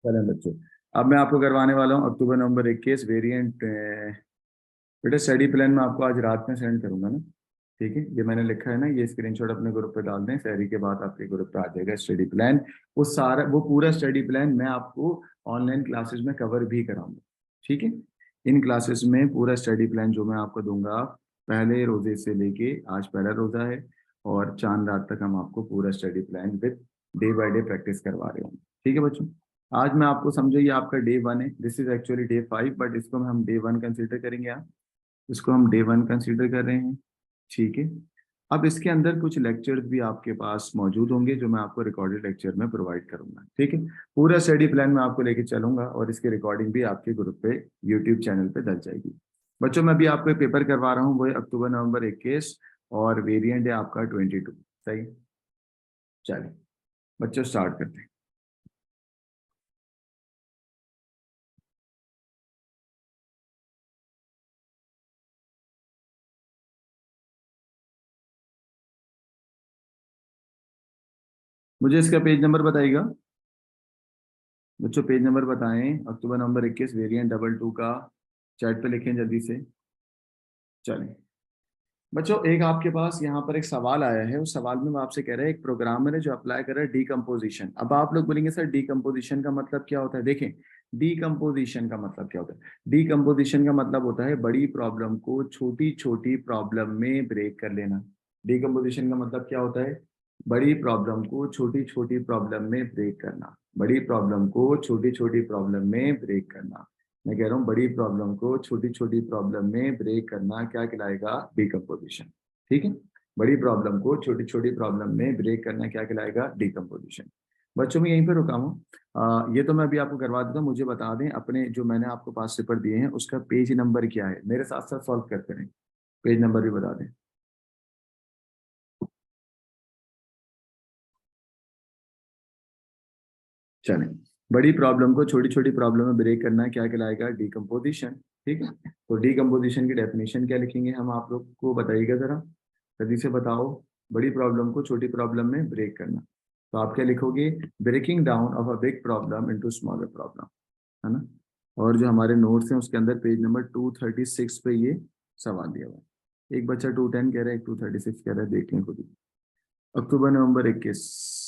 चलें बच्चों, अब मैं आपको करवाने वाला हूँ अक्टूबर नवंबर 21 वेरिएंट। बेटा स्टडी प्लान मैं आपको आज रात में सेंड करूंगा ना। ठीक है, ये मैंने लिखा है ना, ये स्क्रीनशॉट अपने ग्रुप पे डाल दें, शहरी के बाद आपके ग्रुप पे आ जाएगा स्टडी प्लान। वो पूरा स्टडी प्लान मैं आपको ऑनलाइन क्लासेस में कवर भी कराऊंगा। ठीक है, इन क्लासेस में पूरा स्टडी प्लान जो मैं आपको दूंगा, पहले रोजे से लेके आज पहला रोजा है और चांद रात तक हम आपको पूरा study plan with day by day practice करवा रहे होंगे। ठीक है बच्चों, आज मैं आपको समझो ये आपका डे 1 है, this is actually day 5, but इसको हम डे 1 कंसिडर करेंगे। आप इसको हम डे 1 कंसिडर कर रहे हैं। ठीक है, अब इसके अंदर कुछ लेक्चर्स भी आपके पास मौजूद होंगे जो मैं आपको रिकॉर्डेड लेक्चर में प्रोवाइड करूंगा। ठीक है, पूरा स्टडी प्लान मैं आपको लेके चलूंगा और इसकी रिकॉर्डिंग भी आपके ग्रुप पे यूट्यूब चैनल पे डल जाएगी। बच्चों मैं अभी आपको एक पेपर करवा रहा हूँ, वो है अक्टूबर नवंबर 21 और वेरिएंट है आपका 22। सही, चलिए बच्चों स्टार्ट करते हैं। मुझे इसका पेज नंबर बताइएगा बच्चों, पेज नंबर बताएं। अक्टूबर नवंबर 21 वेरिएंट 22 का चैट पे लिखें जल्दी से। चलें बच्चों, एक आपके पास यहाँ पर एक सवाल आया है, उस सवाल में वो आपसे कह रहे हैं एक प्रोग्रामर है जो अप्लाई कर रहा है डीकम्पोजिशन। अब आप लोग बोलेंगे सर डीकम्पोजिशन का मतलब क्या होता है। देखें, डीकम्पोजिशन का मतलब क्या होता है। डीकम्पोजिशन का मतलब होता है बड़ी प्रॉब्लम को छोटी छोटी प्रॉब्लम में ब्रेक कर लेना। डीकम्पोजिशन का मतलब क्या होता है, बड़ी प्रॉब्लम को छोटी छोटी प्रॉब्लम में ब्रेक करना। बड़ी प्रॉब्लम को छोटी छोटी प्रॉब्लम में ब्रेक करना। मैं कह रहा हूँ बड़ी प्रॉब्लम को छोटी छोटी प्रॉब्लम में ब्रेक करना क्या कहलाएगा, डिकम्पोजिशन। ठीक है, बड़ी प्रॉब्लम को छोटी छोटी प्रॉब्लम में ब्रेक करना क्या कहलाएगा, डिकम्पोजिशन। बच्चों में यहीं पर रुका हूँ। ये तो मैं अभी आपको करवा देता हूँ, मुझे बता दें अपने जो मैंने आपको 5 पेपर दिए हैं उसका पेज नंबर क्या है, मेरे साथ साथ सॉल्व करते रहें। पेज नंबर भी बता दें। चलें, बड़ी प्रॉब्लम को छोटी छोटी प्रॉब्लम में ब्रेक करना क्या कहलाएगा, डिकम्पोजिशन। ठीक है, तो डिकम्पोजिशन की डेफिनेशन क्या लिखेंगे हम, आप लोग को बताइएगा जरा, जल्दी से बताओ। बड़ी प्रॉब्लम को छोटी प्रॉब्लम में ब्रेक करना, तो आप क्या लिखोगे, breaking down of a big problem into smaller problem, है ना। और जो हमारे नोट्स हैं उसके अंदर पेज नंबर 236 पे ये सवाल दिया हुआ है। एक बच्चा 210 कह रहा है, एक 236 कह रहा है, देख लें खुद ही। अक्टूबर नवंबर 21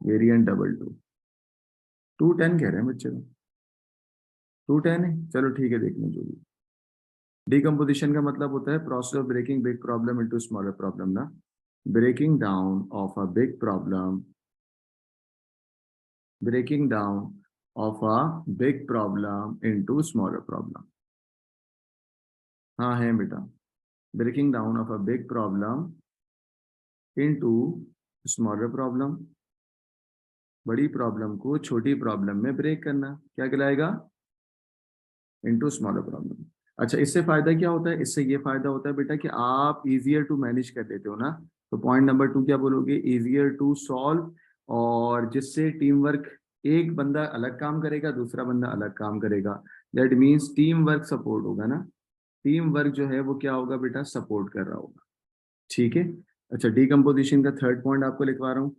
वेरिएंट 22, 210 कह रहे हैं बच्चे को। 210 है, चलो ठीक है, देख लें जो भी। डिकम्पोजिशन का मतलब होता है process of breaking big problem into smaller problem ना। Breaking down of a big problem, breaking down of a big problem into smaller problem. हाँ है बेटा, breaking down of a big problem into smaller problem. बड़ी problem को छोटी problem में break करना क्या कहलाएगा, इनटू स्मॉलर प्रॉब्लम। अच्छा, इससे फायदा क्या होता है, इससे ये फायदा होता है बेटा कि आप इजियर टू मैनेज कर लेते हो ना। तो पॉइंट नंबर 2 क्या बोलोगे, इजियर टू सॉल्व। और जिससे टीम वर्क, एक बंदा अलग काम करेगा दूसरा बंदा अलग काम करेगा, that means team work support होगा ना। टीम वर्क जो है वो क्या होगा बेटा, सपोर्ट कर रहा होगा। ठीक है, अच्छा डिकम्पोजिशन का थर्ड पॉइंट आपको लिखवा रहा हूँ।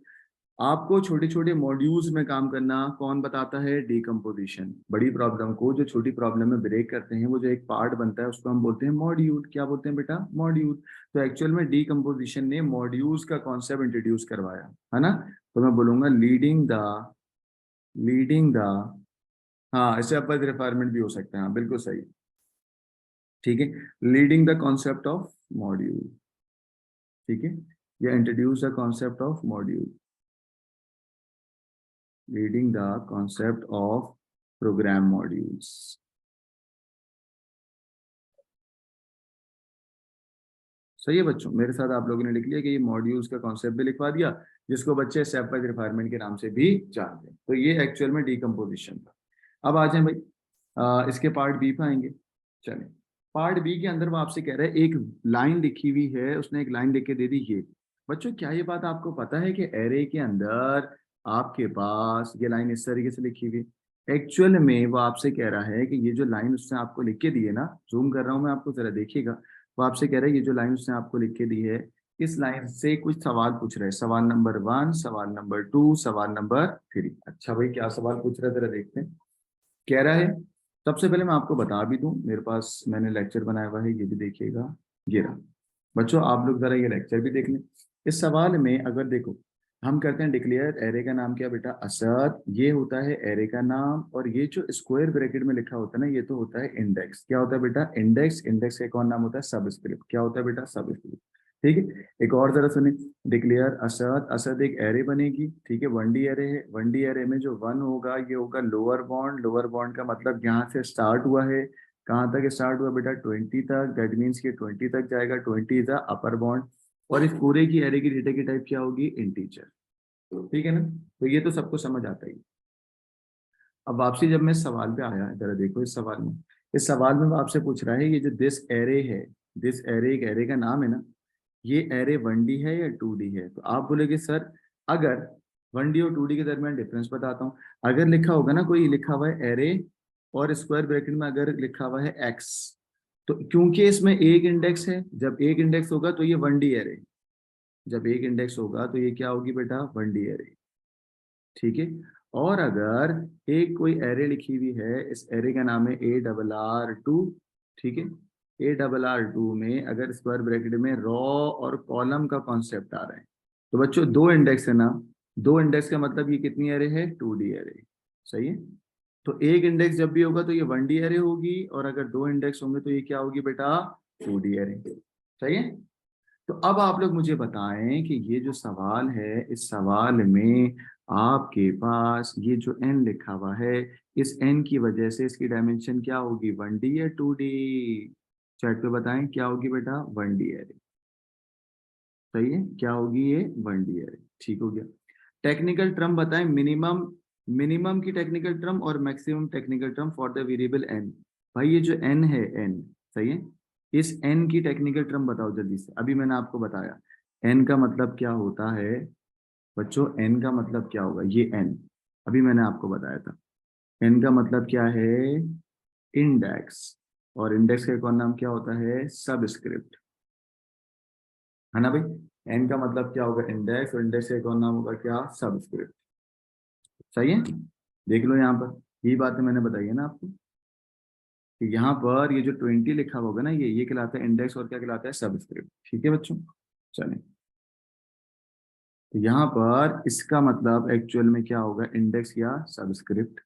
आपको छोटे छोटे मॉड्यूल्स में काम करना कौन बताता है, डिकम्पोजिशन। बड़ी प्रॉब्लम को जो छोटी प्रॉब्लम में ब्रेक करते हैं वो जो एक पार्ट बनता है उसको हम बोलते हैं मॉड्यूल। क्या बोलते हैं बेटा, मॉड्यूल। तो एक्चुअल में डिकम्पोजिशन ने मॉड्यूल्स का कॉन्सेप्ट इंट्रोड्यूस करवाया, है ना। तो मैं बोलूंगा लीडिंग द, हाँ इससे अपर रिक्वायरमेंट भी हो सकता है, हाँ बिल्कुल सही। ठीक है, leading the concept of module. ठीक है, या introduce the concept of module, leading the concept of program modules. सही है बच्चों, मेरे साथ आप लोगों ने लिख लिया कि ये मॉड्यूल्स का कॉन्सेप्ट भी लिखवा दिया, जिसको बच्चे स्टेप वाइज रिक्वायरमेंट के नाम से भी जानते हैं। तो ये एक्चुअल में डिकम्पोजिशन था। अब आ जाए भाई, इसके पार्ट बी पे आएंगे। चलें, पार्ट बी के अंदर वो आपसे कह रहे हैं, एक लाइन लिखी हुई है, उसने एक लाइन लिख के दे दी ये। बच्चों क्या ये बात आपको पता है कि एरे के अंदर आपके पास ये लाइन इस तरीके से लिखी हुई, एक्चुअल में वो आपसे कह रहा है कि ये जो लाइन उसने आपको लिख के दी है ना, जूम कर रहा हूं मैं आपको, जरा देखिएगा। वो आपसे कह रहा है ये जो लाइन उसने आपको लिख के दी है, इस लाइन से कुछ सवाल पूछ रहे हैं, सवाल नंबर 1, सवाल नंबर 2, सवाल नंबर 3। अच्छा भाई, क्या सवाल पूछ रहे हैं जरा देखते हैं। कह रहा है, सबसे पहले मैं आपको बता भी दूं, मेरे पास मैंने लेक्चर बनाया हुआ है, ये भी देखिएगा। ये रहा बच्चों, आप लोग जरा ये लेक्चर भी देख लें। इस सवाल में अगर देखो, हम करते हैं डिक्लेयर एरे का नाम क्या बेटा, असद, ये होता है एरे का नाम, और ये जो स्क्वायर ब्रैकेट में लिखा होता है ना, ये तो होता है इंडेक्स। क्या होता है बेटा, इंडेक्स। इंडेक्स का कौन नाम होता है, सबस्क्रिप्ट। क्या होता है बेटा, सबस्क्रिप्ट। ठीक है, एक और जरा सुनिए, डिक्लेयर असद। असद एक एरे बनेगी, ठीक है, 1D एरे है। 1D एरे में जो 1 होगा ये होगा लोअर बाउंड। लोअर बाउंड का मतलब यहाँ से स्टार्ट हुआ है, कहाँ तक स्टार्ट हुआ बेटा, 20 तक। दैट मीन्स कि 20 तक जाएगा, 20 इज अपर बाउंड। और इस पूरे की एरे की डेटा की टाइप क्या होगी, इंटीजर। ठीक है ना, तो ये तो सबको समझ आता ही। अब वापसी जब मैं सवाल पे आया, जरा देखो इस सवाल में। इस सवाल में वो आपसे पूछ रहा है, ये जो दिस एरे है, दिस एरे एक एरे का नाम है ना, ये एरे 1D है या 2D है। तो आप बोलेगे सर, अगर 1D और 2D के दरमियान डिफरेंस बताता हूँ। अगर लिखा होगा ना, कोई लिखा हुआ है एरे और स्क्वायर ब्रैकेट में अगर लिखा हुआ है एक्स, तो क्योंकि इसमें एक इंडेक्स है, जब एक इंडेक्स होगा तो ये 1D एरे, जब एक इंडेक्स होगा तो ये क्या होगी बेटा, 1D एरे। ठीक है, और अगर एक कोई एरे लिखी हुई है, इस एरे का नाम है ARR2। ठीक है, ARR2 में अगर स्क्वायर ब्रैकेट में रो और कॉलम का कॉन्सेप्ट आ रहा है, तो बच्चों दो इंडेक्स है ना, दो इंडेक्स का मतलब ये कितनी एरे है, 2D एरे। सही है, तो एक इंडेक्स जब भी होगा तो ये 1D एरे होगी, और अगर दो इंडेक्स होंगे तो ये क्या होगी बेटा, 2D एरे। सही है, तो अब आप लोग मुझे बताएं कि ये जो सवाल है, इस सवाल में आपके पास ये जो n लिखा हुआ है, इस n की वजह से इसकी डायमेंशन क्या होगी, 1D या 2D। चैट पे बताएं क्या होगी बेटा, 1D एरे। सही है, क्या होगी ये, 1D एरे। ठीक हो गया। टेक्निकल टर्म बताएं, मिनिमम, मिनिमम की टेक्निकल टर्म और maximum technical term for the variable n। भाई ये जो n है, n, सही है, इस n की टेक्निकल टर्म बताओ जल्दी से। अभी मैंने आपको बताया n का मतलब क्या होता है बच्चों, n का मतलब क्या होगा, ये n अभी मैंने आपको बताया था। n का मतलब क्या है, इंडेक्स। और इंडेक्स का एक और नाम क्या होता है, सबस्क्रिप्ट, है ना भाई। n का मतलब क्या होगा, इंडेक्स, और इंडेक्स का एक और नाम होगा क्या, सबस्क्रिप्ट। सही है, देख लो यहाँ पर, यही बातें मैंने बताई है ना आपको, कि यहाँ पर ये जो 20 लिखा होगा ना, ये कहलाता है इंडेक्स, और क्या कहलाता है, सबस्क्रिप्ट। ठीक है बच्चों, चलें, तो यहाँ पर इसका मतलब एक्चुअल में क्या होगा, इंडेक्स या सबस्क्रिप्ट।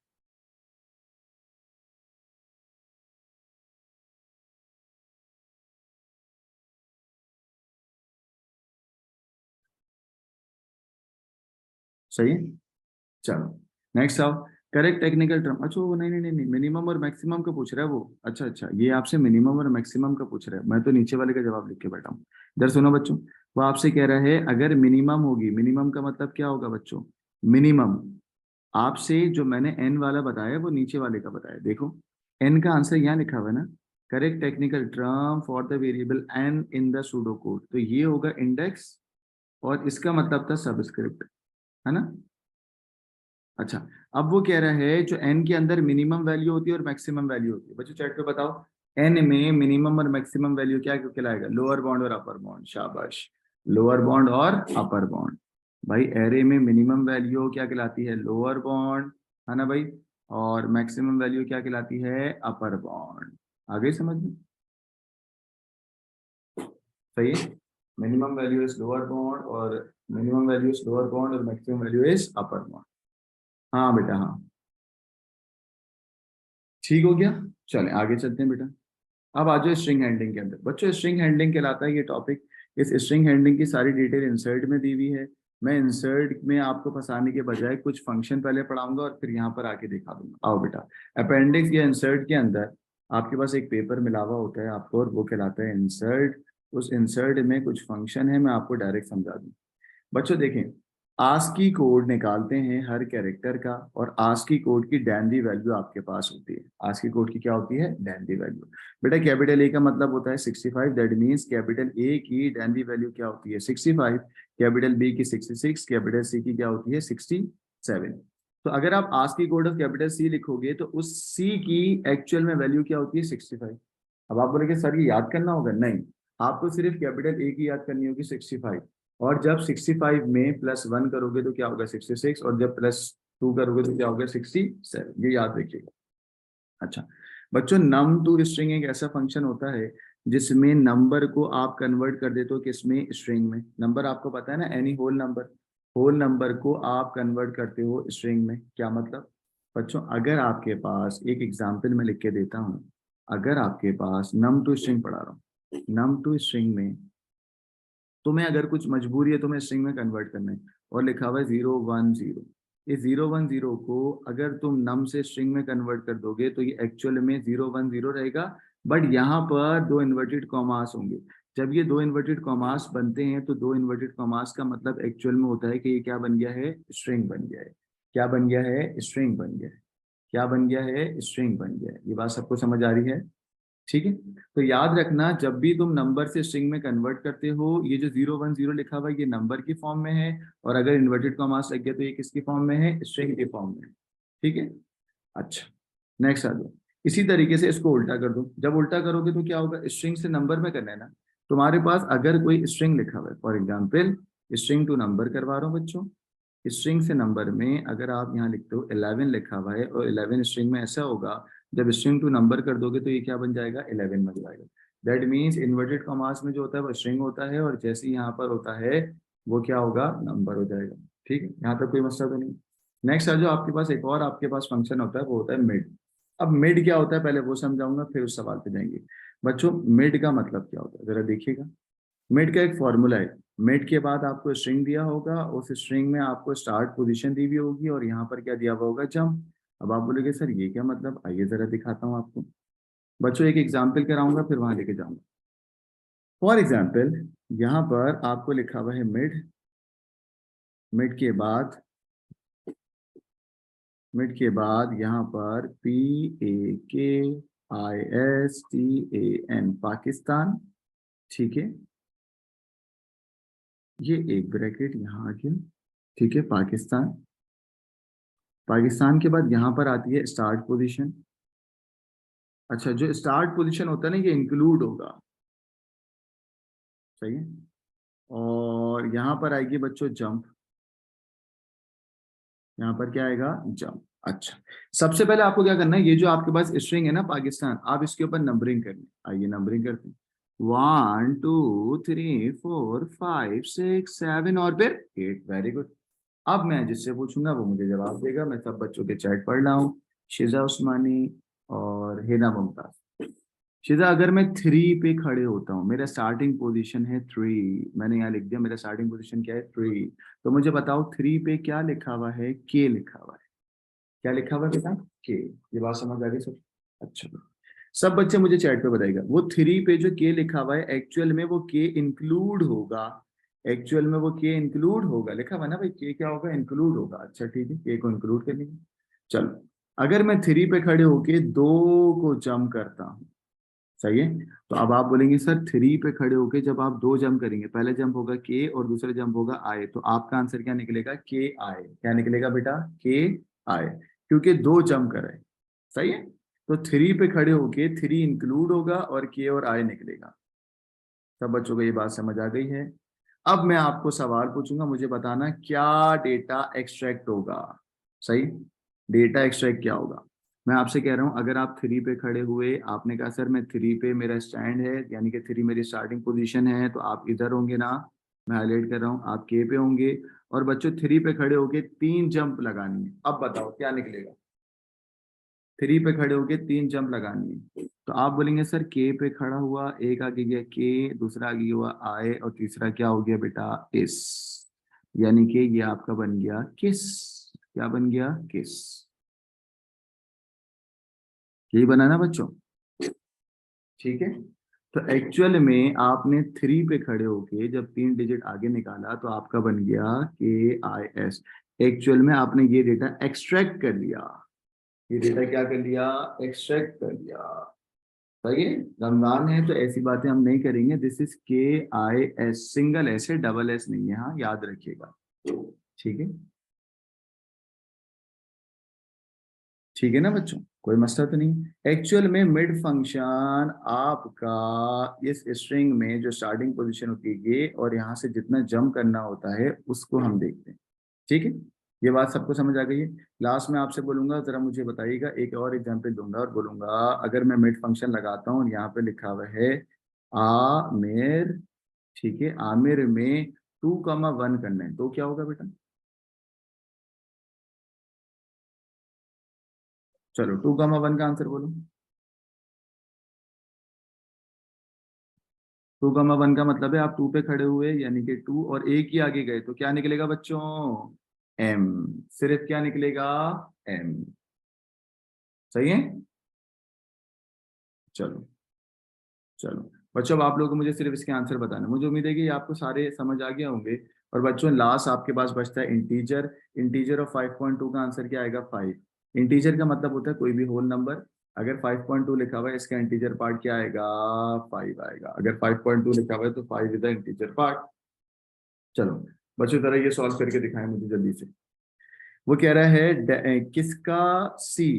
सही है, चलो नेक्स्ट आओ। करेक्ट टेक्निकल टर्म, अच्छा वो नहीं नहीं नहीं नहीं, मिनिमम और मैक्सिमम का पूछ रहा है वो। अच्छा अच्छा, ये आपसे मिनिमम और मैक्सिमम का पूछ रहा है, मैं तो नीचे वाले का जवाब लिख के बैठा हूँ। इधर सुनो बच्चों, वो आपसे कह रहा है अगर मिनिमम होगी, मिनिमम का मतलब क्या होगा बच्चों, मिनिमम, आपसे जो मैंने एन वाला बताया वो नीचे वाले का बताया, देखो एन का आंसर यहाँ लिखा हुआ है ना, correct technical term for the variable N in the pseudo code, तो ये होगा इंडेक्स, और इसका मतलब था सबस्क्रिप्ट, है ना। अच्छा, अब वो कह रहा है जो एन के अंदर मिनिमम वैल्यू होती है और मैक्सिमम वैल्यू होती है, बच्चों चैट पे बताओ, एन में मिनिमम और मैक्सिमम वैल्यू क्या कहलाएगा, लोअर बाउंड और अपर बाउंड, शाबाश, लोअर बाउंड और अपर बाउंड। भाई एरे में मिनिमम वैल्यू क्या कहलाती है, लोअर बाउंड, है ना भाई, और मैक्सिमम वैल्यू क्या कहलाती है, अपर बाउंड। आगे समझ में, सही है, minimum value is lower bound, और minimum value is lower bound, और maximum value is upper bound. हाँ बेटा हाँ, ठीक हो गया। चलें आगे चलते हैं बेटा। अब आ जाओ स्ट्रिंग हैंडलिंग के अंदर, बच्चों स्ट्रिंग हैंडलिंग कहलाता है ये टॉपिक। इस स्ट्रिंग हैंडलिंग की सारी डिटेल इंसर्ट में दी हुई है। मैं इंसर्ट में आपको फंसाने के बजाय कुछ फंक्शन पहले पढ़ाऊंगा और फिर यहाँ पर आके दिखा दूंगा। आओ बेटा, अपेंडिक्स या इंसर्ट के अंदर आपके पास एक पेपर मिला हुआ होता है आपको, और वो कहलाता है इंसर्ट। उस इंसर्ट में कुछ फंक्शन है, मैं आपको डायरेक्ट समझा दूँ। बच्चों देखें, आस्की कोड निकालते हैं हर कैरेक्टर का, और आस्की कोड की डैंडी वैल्यू आपके पास होती है। आस्की कोड की क्या होती है, डैंडी वैल्यू। बेटा कैपिटल ए का मतलब होता है 65, दैट मीन्स कैपिटल ए की डैंडी वैल्यू क्या होती है, 65, कैपिटल बी की 66, कैपिटल सी की क्या होती है, 67। तो अगर आप ASCII code of capital C लिखोगे तो उस सी की एक्चुअल में वैल्यू क्या होती है, 65। अब आप बोलेंगे सर ये याद करना होगा, नहीं, आपको सिर्फ कैपिटल ए की याद करनी होगी 65, और जब 65 में +1 करोगे तो क्या होगा 66, और जब +2 करोगे तो क्या होगा 67, ये याद रखिएगा। अच्छा बच्चों, नम टू स्ट्रिंग एक ऐसा फंक्शन होता है जिसमें नंबर को आप कन्वर्ट कर देते हो किसमें, स्ट्रिंग में। नंबर आपको पता है ना, एनी होल नंबर को आप कन्वर्ट करते हो स्ट्रिंग में। क्या मतलब बच्चों, अगर आपके पास एक एग्जांपल मैं लिख के देता हूँ, अगर आपके पास नम टू स्ट्रिंग पढ़ा रहा हूँ, नम टू स्ट्रिंग में तुम्हें अगर कुछ मजबूरी है तुम्हें स्ट्रिंग में कन्वर्ट करना है, और लिखा हुआ है 010, इस 010 को अगर तुम नम से स्ट्रिंग में कन्वर्ट कर दोगे तो ये एक्चुअल में 010 रहेगा, बट यहाँ पर दो इन्वर्टेड कॉमास होंगे। जब ये दो इन्वर्टेड कॉमास बनते हैं तो दो इन्वर्टेड कॉमास का मतलब एक्चुअल में होता है कि ये क्या बन गया है, स्ट्रिंग बन गया है। क्या बन गया है, स्ट्रिंग बन गया है। क्या बन गया है, स्ट्रिंग बन गया है। ये बात सबको समझ आ रही है? ठीक है। तो याद रखना, जब भी तुम नंबर से स्ट्रिंग में कन्वर्ट करते हो, ये जो 010 लिखा हुआ है ये नंबर की फॉर्म में है, और अगर इन्वर्टेड कॉमास लग गया तो ये किसकी फॉर्म में है, स्ट्रिंग की फॉर्म में है। ठीक है। अच्छा, नेक्स्ट आ जाओ। इसी तरीके से इसको उल्टा कर दो। जब उल्टा करोगे तो क्या होगा, स्ट्रिंग से नंबर में करना है ना। तुम्हारे पास अगर कोई स्ट्रिंग लिखा हुआ है, for example string to number करवा रहा हूँ बच्चों, स्ट्रिंग से नंबर में अगर आप यहाँ लिखते हो 11 लिखा हुआ है, और 11 स्ट्रिंग में ऐसा होगा, जब स्ट्रिंग टू नंबर कर दोगे तो ये क्या बन जाएगा, 11 बन जाएगा। दैट मीन्स इन्वर्टेड कॉमास में जो होता है वो स्ट्रिंग होता है, और जैसे यहाँ पर होता है वो क्या होगा, नंबर हो जाएगा। ठीक है, यहाँ तक कोई मसला तो नहीं। नेक्स्ट है जो आपके पास एक और आपके पास फंक्शन होता है, वो होता है मिड। अब मिड क्या होता है पहले वो समझाऊंगा, फिर उस सवाल पे जाएंगे। बच्चों, मिड का मतलब क्या होता है जरा देखिएगा। मिड का एक फॉर्मूला है। मिड के बाद आपको स्ट्रिंग दिया होगा, उस स्ट्रिंग में आपको स्टार्ट पोजीशन दी हुई होगी, और यहाँ पर क्या दिया हुआ होगा, जंप। अब आप बोलोगे सर ये क्या मतलब, आइए जरा दिखाता हूँ आपको। बच्चों एक एग्जाम्पल कराऊंगा फिर वहां लेके जाऊंगा। फॉर एग्जाम्पल यहाँ पर आपको लिखा हुआ है मिड। मिड के बाद मिड के बाद यहाँ पर PAKISTAN, पाकिस्तान। ठीक है, ये एक ब्रैकेट यहाँ आ गया। ठीक है, पाकिस्तान। पाकिस्तान के बाद यहाँ पर आती है स्टार्ट पोजीशन। अच्छा, जो स्टार्ट पोजीशन होता है ना ये इंक्लूड होगा। सही है। और यहाँ पर आएगी बच्चों जंप। यहाँ पर क्या आएगा, जंप। अच्छा, सबसे पहले आपको क्या करना है, ये जो आपके पास स्ट्रिंग है ना पाकिस्तान, आप इसके ऊपर नंबरिंग करनी। आइए नंबरिंग करते हैं। 1 2 3 4 5 6 7 और फिर 8। Very good. अब मैं जिससे पूछूंगा वो मुझे जवाब देगा। मैं सब बच्चों के चैट पढ़ रहा हूँ, शिजा उस्मानी और हेना मुमताज। शिजा, अगर मैं 3 पे खड़े होता हूँ, मेरा स्टार्टिंग पोजीशन है 3, मैंने यहाँ लिख दिया मेरा स्टार्टिंग पोजीशन क्या है, 3। तो मुझे बताओ 3 पे क्या लिखा हुआ है, के लिखा हुआ है। क्या लिखा हुआ है बेटा, के। ये बात समझ आ गई सब? अच्छा, सब बच्चे मुझे चैट पे बताइएगा, वो 3 पे जो के लिखा हुआ है एक्चुअल में वो के इंक्लूड होगा। एक्चुअल में वो के इंक्लूड होगा, लिखा हुआ है ना भाई, के क्या होगा, इंक्लूड होगा। अच्छा ठीक है, के को इंक्लूड कर लेंगे। चलो, अगर मैं 3 पे खड़े होके 2 को जम करता हूँ, सही है, तो अब आप बोलेंगे सर 3 पे खड़े होके जब आप 2 जंप करेंगे, पहले जंप होगा के और दूसरा जंप होगा आए, तो आपका आंसर क्या निकलेगा, के आए। क्या निकलेगा बेटा, के आए, क्योंकि 2 जंप करे। सही है। तो 3 पे खड़े होके 3 इंक्लूड होगा और के और आए निकलेगा। सब बच्चों को ये बात समझ आ गई है? अब मैं आपको सवाल पूछूंगा, मुझे बताना क्या डेटा एक्सट्रैक्ट होगा। सही, डेटा एक्सट्रैक्ट क्या होगा। मैं आपसे कह रहा हूं, अगर आप 3 पे खड़े हुए, आपने कहा सर मैं 3 पे मेरा स्टैंड है, यानी कि 3 मेरी स्टार्टिंग पोजीशन है, तो आप इधर होंगे ना। मैं हाईलाइट कर रहा हूँ, आप के पे होंगे। और बच्चों 3 पे खड़े होके 3 जंप लगानी है। अब बताओ क्या निकलेगा। 3 पे खड़े होके 3 जंप लगानी है, तो आप बोलेंगे सर के पे खड़ा हुआ, एक आगे गया के, दूसरा आगे हुआ आए, और तीसरा क्या हो गया बेटा, इस। यानी कि ये आपका बन गया किस। क्या बन गया, किस। यही बना ना बच्चों? ठीक है। तो एक्चुअल में आपने 3 पे खड़े होके जब 3 डिजिट आगे निकाला तो आपका बन गया KIS। एक्चुअल में आपने ये डेटा एक्सट्रैक्ट कर लिया। ये डेटा क्या कर लिया, एक्सट्रैक्ट कर लिया। सही है। रमजान है तो ऐसी बातें हम नहीं करेंगे। This is KIS, single S है, डबल एस नहीं है, हाँ याद रखिएगा। ठीक है। ठीक है ना बच्चों, कोई मसला तो नहीं। एक्चुअल में मिड फंक्शन आपका इस स्ट्रिंग में जो स्टार्टिंग पोजीशन होती है ये, और यहाँ से जितना जंप करना होता है उसको हम देखते हैं। ठीक है, ये बात सबको समझ आ गई है। लास्ट में आपसे बोलूंगा जरा मुझे बताइएगा, एक और एग्जांपल दूंगा और बोलूंगा अगर मैं मिड फंक्शन लगाता हूँ और यहाँ पे लिखा हुआ है आमिर, ठीक है, आमिर में 2,1 करना है तो क्या होगा बेटा? चलो 2,1 का आंसर बोलो। 2,1 का मतलब है आप 2 पे खड़े हुए यानी कि 2 और एक ही आगे गए तो क्या निकलेगा बच्चों? एम। सिर्फ क्या निकलेगा? एम। सही है। चलो चलो बच्चों, अब आप लोगों को मुझे सिर्फ इसके आंसर बताना, मुझे उम्मीद है कि आपको सारे समझ आ गए होंगे। और बच्चों लास्ट आपके पास बचता है इंटीजर। इंटीजर ऑफ 5.2 का आंसर क्या आएगा? 5। इंटीजर का मतलब होता है कोई भी होल नंबर। अगर 5.2 लिखा हुआ है इसका इंटीजर पार्ट क्या आएगा? 5 आएगा। अगर 5.2 लिखा हुआ है तो 5 इज द इंटीजर पार्ट। चलो बच्चों जरा ये सॉल्व करके दिखाएं मुझे जल्दी से। वो कह रहा है किसका सी,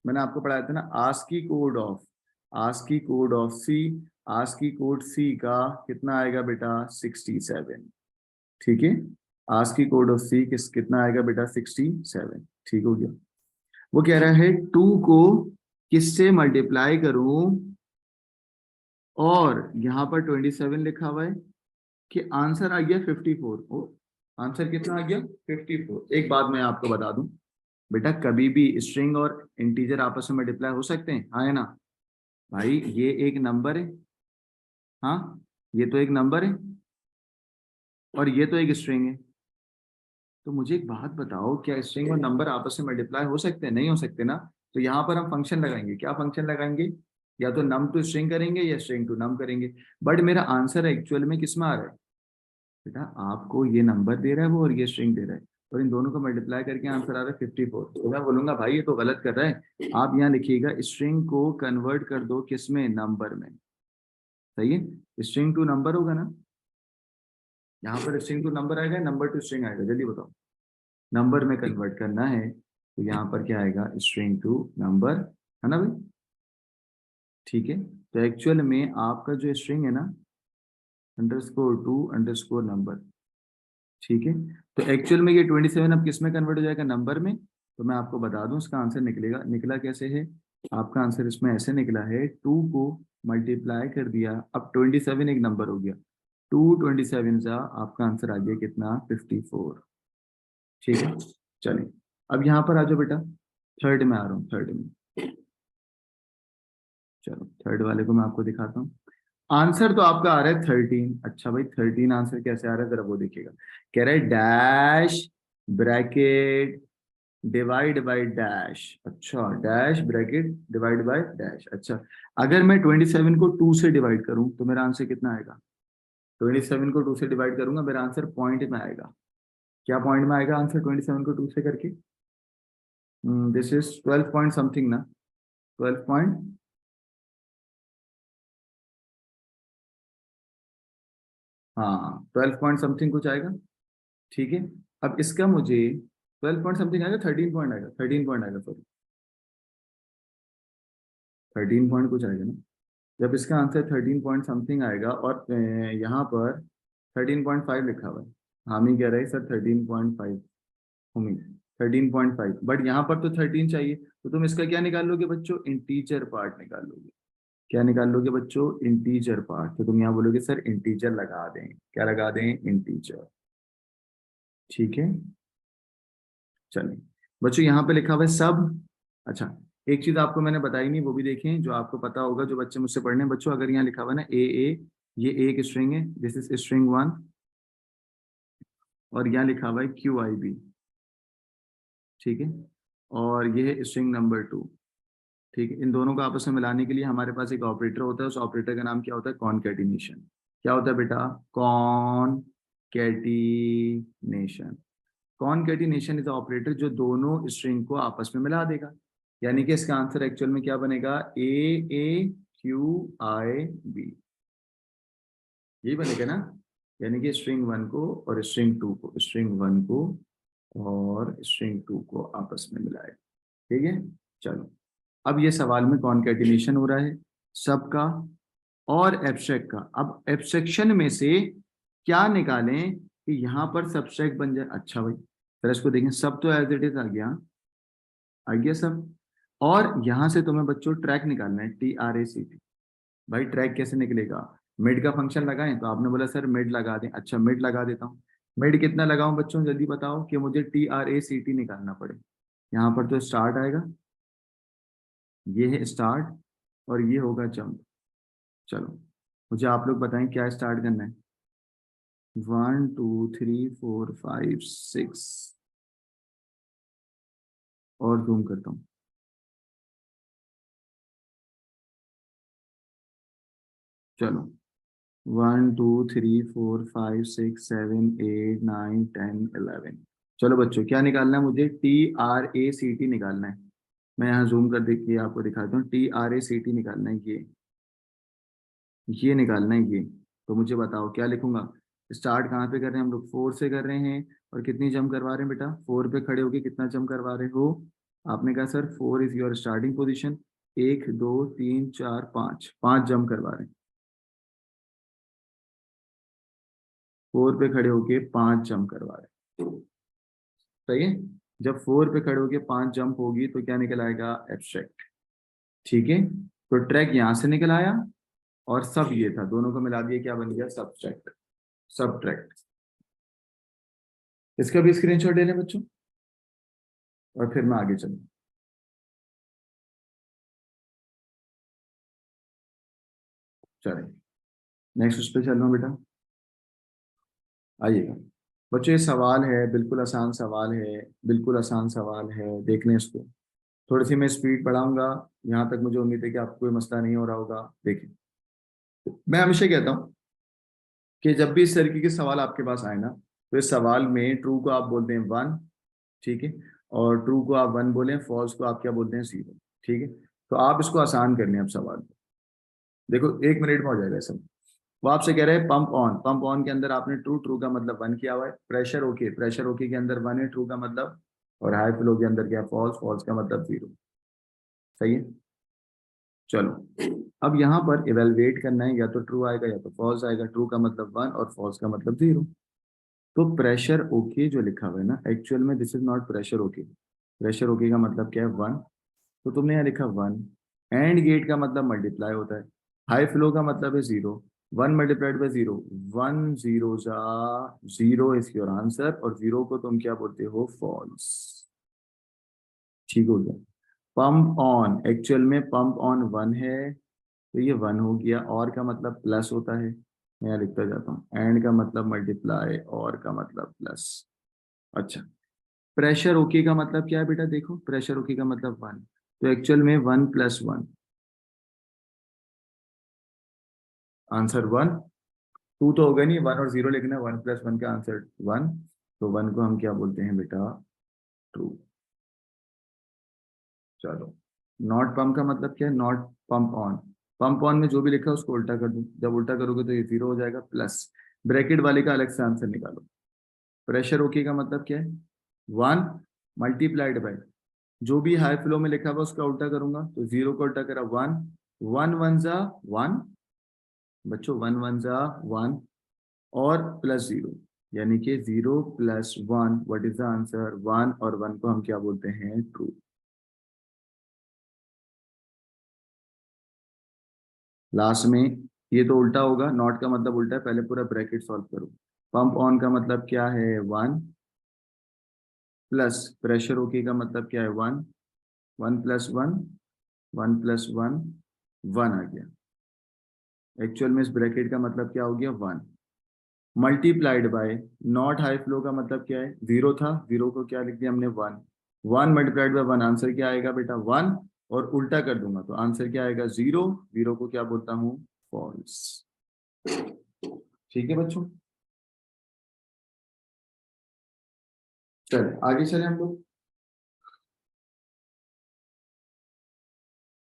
मैंने आपको पढ़ाया था ना, ASCII code of, ASCII code of C, ASCII code C का कितना आएगा बेटा? 67। ठीक है, आस्की कोड ऑफ सी कितना आएगा बेटा? 67। ठीक हो गया। वो कह रहा है 2 को किससे मल्टीप्लाई करूं और यहां पर 27 लिखा हुआ है कि आंसर आ गया 54। ओ, आंसर कितना आ गया? 54। एक बात मैं आपको बता दूं बेटा, कभी भी स्ट्रिंग और इंटीजर आपस में मल्टीप्लाई हो सकते हैं, हाँ है ना? भाई ये एक नंबर है, हाँ, ये तो एक नंबर है और ये तो एक स्ट्रिंग है। तो मुझे एक बात बताओ, क्या स्ट्रिंग और नंबर आपस में मल्टीप्लाई हो सकते हैं? नहीं हो सकते ना। तो यहाँ पर हम फंक्शन लगाएंगे। क्या फंक्शन लगाएंगे? या तो नम टू स्ट्रिंग करेंगे या स्ट्रिंग टू नम करेंगे। बट मेरा आंसर एक्चुअल में किस में आ रहा है बेटा? आपको ये नंबर दे रहा है वो और ये स्ट्रिंग दे रहा है, और इन दोनों को मल्टीप्लाई करके आंसर आ रहा है 54। तो मैं बोलूंगा भाई ये तो गलत कर रहा है। आप यहाँ लिखिएगा स्ट्रिंग को कन्वर्ट कर दो किस में? नंबर में। सही है, स्ट्रिंग टू नंबर होगा ना। यहाँ पर स्ट्रिंग टू नंबर आएगा, नंबर टू स्ट्रिंग आएगा? जल्दी बताओ। नंबर में कन्वर्ट करना है तो यहाँ पर क्या आएगा? स्ट्रिंग टू नंबर, है ना भाई? ठीक है, तो एक्चुअल में आपका जो स्ट्रिंग है ना, अंडरस्कोर टू अंडरस्कोर नंबर, ठीक है। तो एक्चुअल में ये 27 अब किस में कन्वर्ट हो जाएगा? नंबर में। तो मैं आपको बता दूं इसका आंसर निकलेगा, निकला कैसे है? आपका आंसर इसमें ऐसे निकला है, 2 को मल्टीप्लाई कर दिया, अब 27 एक नंबर हो गया, 2 27 सा आपका आंसर आ गया कितना? 54। ठीक है, चलिए अब यहाँ पर आ जाओ बेटा, थर्ड में आ रहा हूँ, थर्ड में। चलो थर्ड वाले को मैं आपको दिखाता हूँ। आंसर तो आपका आ रहा है 13। अच्छा भाई 13 आंसर कैसे आ रहा है जरा वो देखिएगा। कह रहा है dash bracket divide by dash. अच्छा, dash bracket divide by dash. अच्छा, अगर मैं 27 को 2 से डिवाइड करूं तो मेरा आंसर कितना आएगा? 27 को 2 से डिवाइड करूंगा, मेरा आंसर पॉइंट में आएगा। क्या पॉइंट में आएगा आंसर 27 को 2 से करके? दिस इज 12 पॉइंट समथिंग ना, 12 पॉइंट, हाँ 12 पॉइंट समथिंग कुछ आएगा। ठीक है, अब इसका मुझे 12 पॉइंट समथिंग आएगा, 13 पॉइंट आएगा, 13 पॉइंट आएगा सॉरी, 13 पॉइंट कुछ आएगा ना। जब इसका आंसर 13 पॉइंट समथिंग आएगा और यहाँ पर 13.5 लिखा हुआ है, हामी कह रहे हैं सर 13.5, हामी 13.5, बट यहाँ पर तो 13 चाहिए, तो तुम इसका क्या निकाल लोगे बच्चों? इंटीजर पार्ट निकाल लोगे। क्या निकाल लोगे बच्चों? Integer part. तो तुम यहाँ बोलोगे सर इंटीजर लगा दें। क्या लगा दें? इंटीजर। ठीक है, चलिए बच्चों यहाँ पे लिखा हुआ है सब। अच्छा, एक चीज आपको मैंने बताई नहीं, वो भी देखें जो आपको पता होगा, जो बच्चे मुझसे पढ़ने हैं। बच्चों अगर यहाँ लिखा हुआ है ना ए, ये एक स्ट्रिंग है, दिस इज स्ट्रिंग 1, और यहाँ लिखा हुआ है QIB, ठीक है, और ये है स्ट्रिंग नंबर 2। ठीक है, इन दोनों को आपस में मिलाने के लिए हमारे पास एक ऑपरेटर होता है, उस ऑपरेटर का नाम क्या होता है? कॉनकैटिनेशन। क्या होता है बेटा? कॉनकैटिनेशन। कॉनकैटिनेशन इज ऑपरेटर जो दोनों स्ट्रिंग को आपस में मिला देगा। यानी कि इसका आंसर एक्चुअल में क्या बनेगा? AAQIB, यही बनेगा ना। यानी कि स्ट्रिंग 1 को और स्ट्रिंग 2 को, स्ट्रिंग 1 को और स्ट्रिंग 2 को आपस में मिलाए। ठीक है, चलो, अब ये सवाल में कॉन्केटिनेशन हो रहा है सबका और एब्स्ट्रैक्ट का। अब एब्स्ट्रैक्शन में से क्या निकालें कि यहाँ पर सब्स्ट्रैक्ट बन जाए। अच्छा भाई, फिर इसको देखें, सब तो एज इट इज आ गया सब। और यहाँ से तुम्हें बच्चों ट्रैक निकालना है, TRACT। भाई ट्रैक कैसे निकलेगा, मिड का फंक्शन लगाएं, तो आपने बोला सर मिड लगा दें। अच्छा मिड लगा देता हूँ। मिड कितना लगाऊं बच्चों, जल्दी बताओ कि मुझे TRACT निकालना पड़े। यहाँ पर तो स्टार्ट आएगा, ये है स्टार्ट, और ये होगा जंप। चलो, मुझे आप लोग बताएं क्या स्टार्ट करना है। 1 2 3 4 5 6, और जूम करता हूँ। चलो, 1 2 3 4 5 6 7 8 9 10 11। चलो बच्चों, क्या निकालना है मुझे, TRACT निकालना है। मैं यहाँ जूम कर देखिए आपको दिखाता हूँ। TRACT निकालना है, ये निकालना है ये। तो मुझे बताओ क्या लिखूंगा। स्टार्ट कहाँ पे कर रहे हैं हम लोग, 4 से कर रहे हैं। और कितनी जंप करवा रहे हैं बेटा, 4 पे खड़े होके कितना जंप करवा रहे हो। आपने कहा sir 4 is your starting position. 1 2 3 4 5, 5 jump करवा रहे हैं। 4 पे खड़े होके 5 जंप करवा रहे हैं। सही है। जब 4 पे खड़े होके 5 जंप होगी तो क्या निकल आएगा, एब्स्ट्रैक्ट। ठीक है। तो ट्रैक यहां से निकल आया, और सब ये था, दोनों को मिला दिया, क्या बन गया, सब्ट्रैक्ट। सब ट्रैक्ट। इसका भी स्क्रीनशॉट ले लें बच्चों, और फिर मैं आगे चलूँ। चलिए, नेक्स्ट उस पर चल रहा हूँ बेटा। आइएगा बच्चों, ये सवाल है, बिल्कुल आसान सवाल है, बिल्कुल आसान सवाल है, देख लें इसको। थोड़ी सी मैं स्पीड बढ़ाऊंगा। यहाँ तक मुझे उम्मीद है कि आपको कोई मसला नहीं हो रहा होगा। देखिए, मैं हमेशा कहता हूँ कि जब भी इस तरीके के सवाल आपके पास आए ना, तो इस सवाल में ट्रू को आप बोलते हैं 1, ठीक है, और ट्रू को आप 1 बोलें, फॉल्स को आप क्या बोलते हैं, 0। ठीक है। तो आप इसको आसान कर लें अब सवाल। देखो 1 मिनट में हो जाएगा सब। वो आपसे कह रहे हैं पंप ऑन, पंप ऑन के अंदर आपने ट्रू, ट्रू का मतलब 1 किया हुआ है। प्रेशर ओके, प्रेशर ओके के अंदर 1 है, ट्रू का मतलब। और हाई फ्लो के अंदर क्या, फॉल्स, फॉल्स का मतलब 0। सही है। चलो, अब यहाँ पर इवेलुएट करना है, या तो ट्रू आएगा या तो फॉल्स आएगा। ट्रू का मतलब 1 और फॉल्स का मतलब 0। तो प्रेशर ओके जो लिखा हुआ है ना, एक्चुअल में this is not pressure okay. Pressure okay का मतलब क्या है, 1। तो तुमने यहाँ लिखा 1। एंड गेट का मतलब मल्टीप्लाई होता है। हाई फ्लो का मतलब है 0। 1 मल्टीप्लाइड बाई 0, 1 0 जा 0 इज योर आंसर। और 0 को तुम क्या बोलते हो, फॉल्स। ठीक हो गया। पंप ऑन, एक्चुअल में पंप ऑन 1 है, तो ये 1 हो गया। और का मतलब प्लस होता है, मैं यहाँ लिखता जाता हूँ। एंड का मतलब मल्टीप्लाई, और का मतलब प्लस। अच्छा, प्रेशर ओके का मतलब क्या है बेटा, देखो प्रेशर ओके का मतलब 1। तो एक्चुअल में 1 + 1, आंसर 1। 2 तो होगा नहीं, 1 और 0 लिखना है। 1 + 1 का आंसर 1। तो 1 को हम क्या बोलते हैं बेटा, ट्रू। चलो, नॉट पंप का मतलब क्या है, not pump on. Pump on में जो भी लिखा है उसको उल्टा कर दो। जब उल्टा करोगे तो ये 0 हो जाएगा, प्लस ब्रैकेट वाले का अलग से आंसर निकालो। प्रेशर ओके का मतलब क्या है, 1 मल्टीप्लाइड बाई, जो भी हाई फ्लो में लिखा हुआ उसका उल्टा करूंगा, तो 0 को उल्टा करा 1। 1 1 जा 1, बच्चों 1 1 जा 1, और +0, यानी कि 0 + 1, व्हाट इज द आंसर, 1। और 1 को हम क्या बोलते हैं, ट्रू। लास्ट में ये तो उल्टा होगा, नॉट का मतलब उल्टा है, पहले पूरा ब्रैकेट सॉल्व करो। पंप ऑन का मतलब क्या है, 1, प्लस प्रेशर ओके का मतलब क्या है, 1। 1 + 1, 1 + 1, 1 आ गया। एक्चुअल में इस ब्रैकेट का मतलब क्या हो गया, 1 multiplied by, not high flow का मतलब क्या है, 0 था, 0 को क्या लिख दिया हमने, 1। 1 मल्टीप्लाइड बाय 1, आंसर क्या आएगा बेटा, 1। और उल्टा कर दूंगा तो आंसर क्या आएगा, 0। 0 को क्या बोलता हूँ, फॉल्स। ठीक है बच्चों। चलिए आगे चले हम लोग।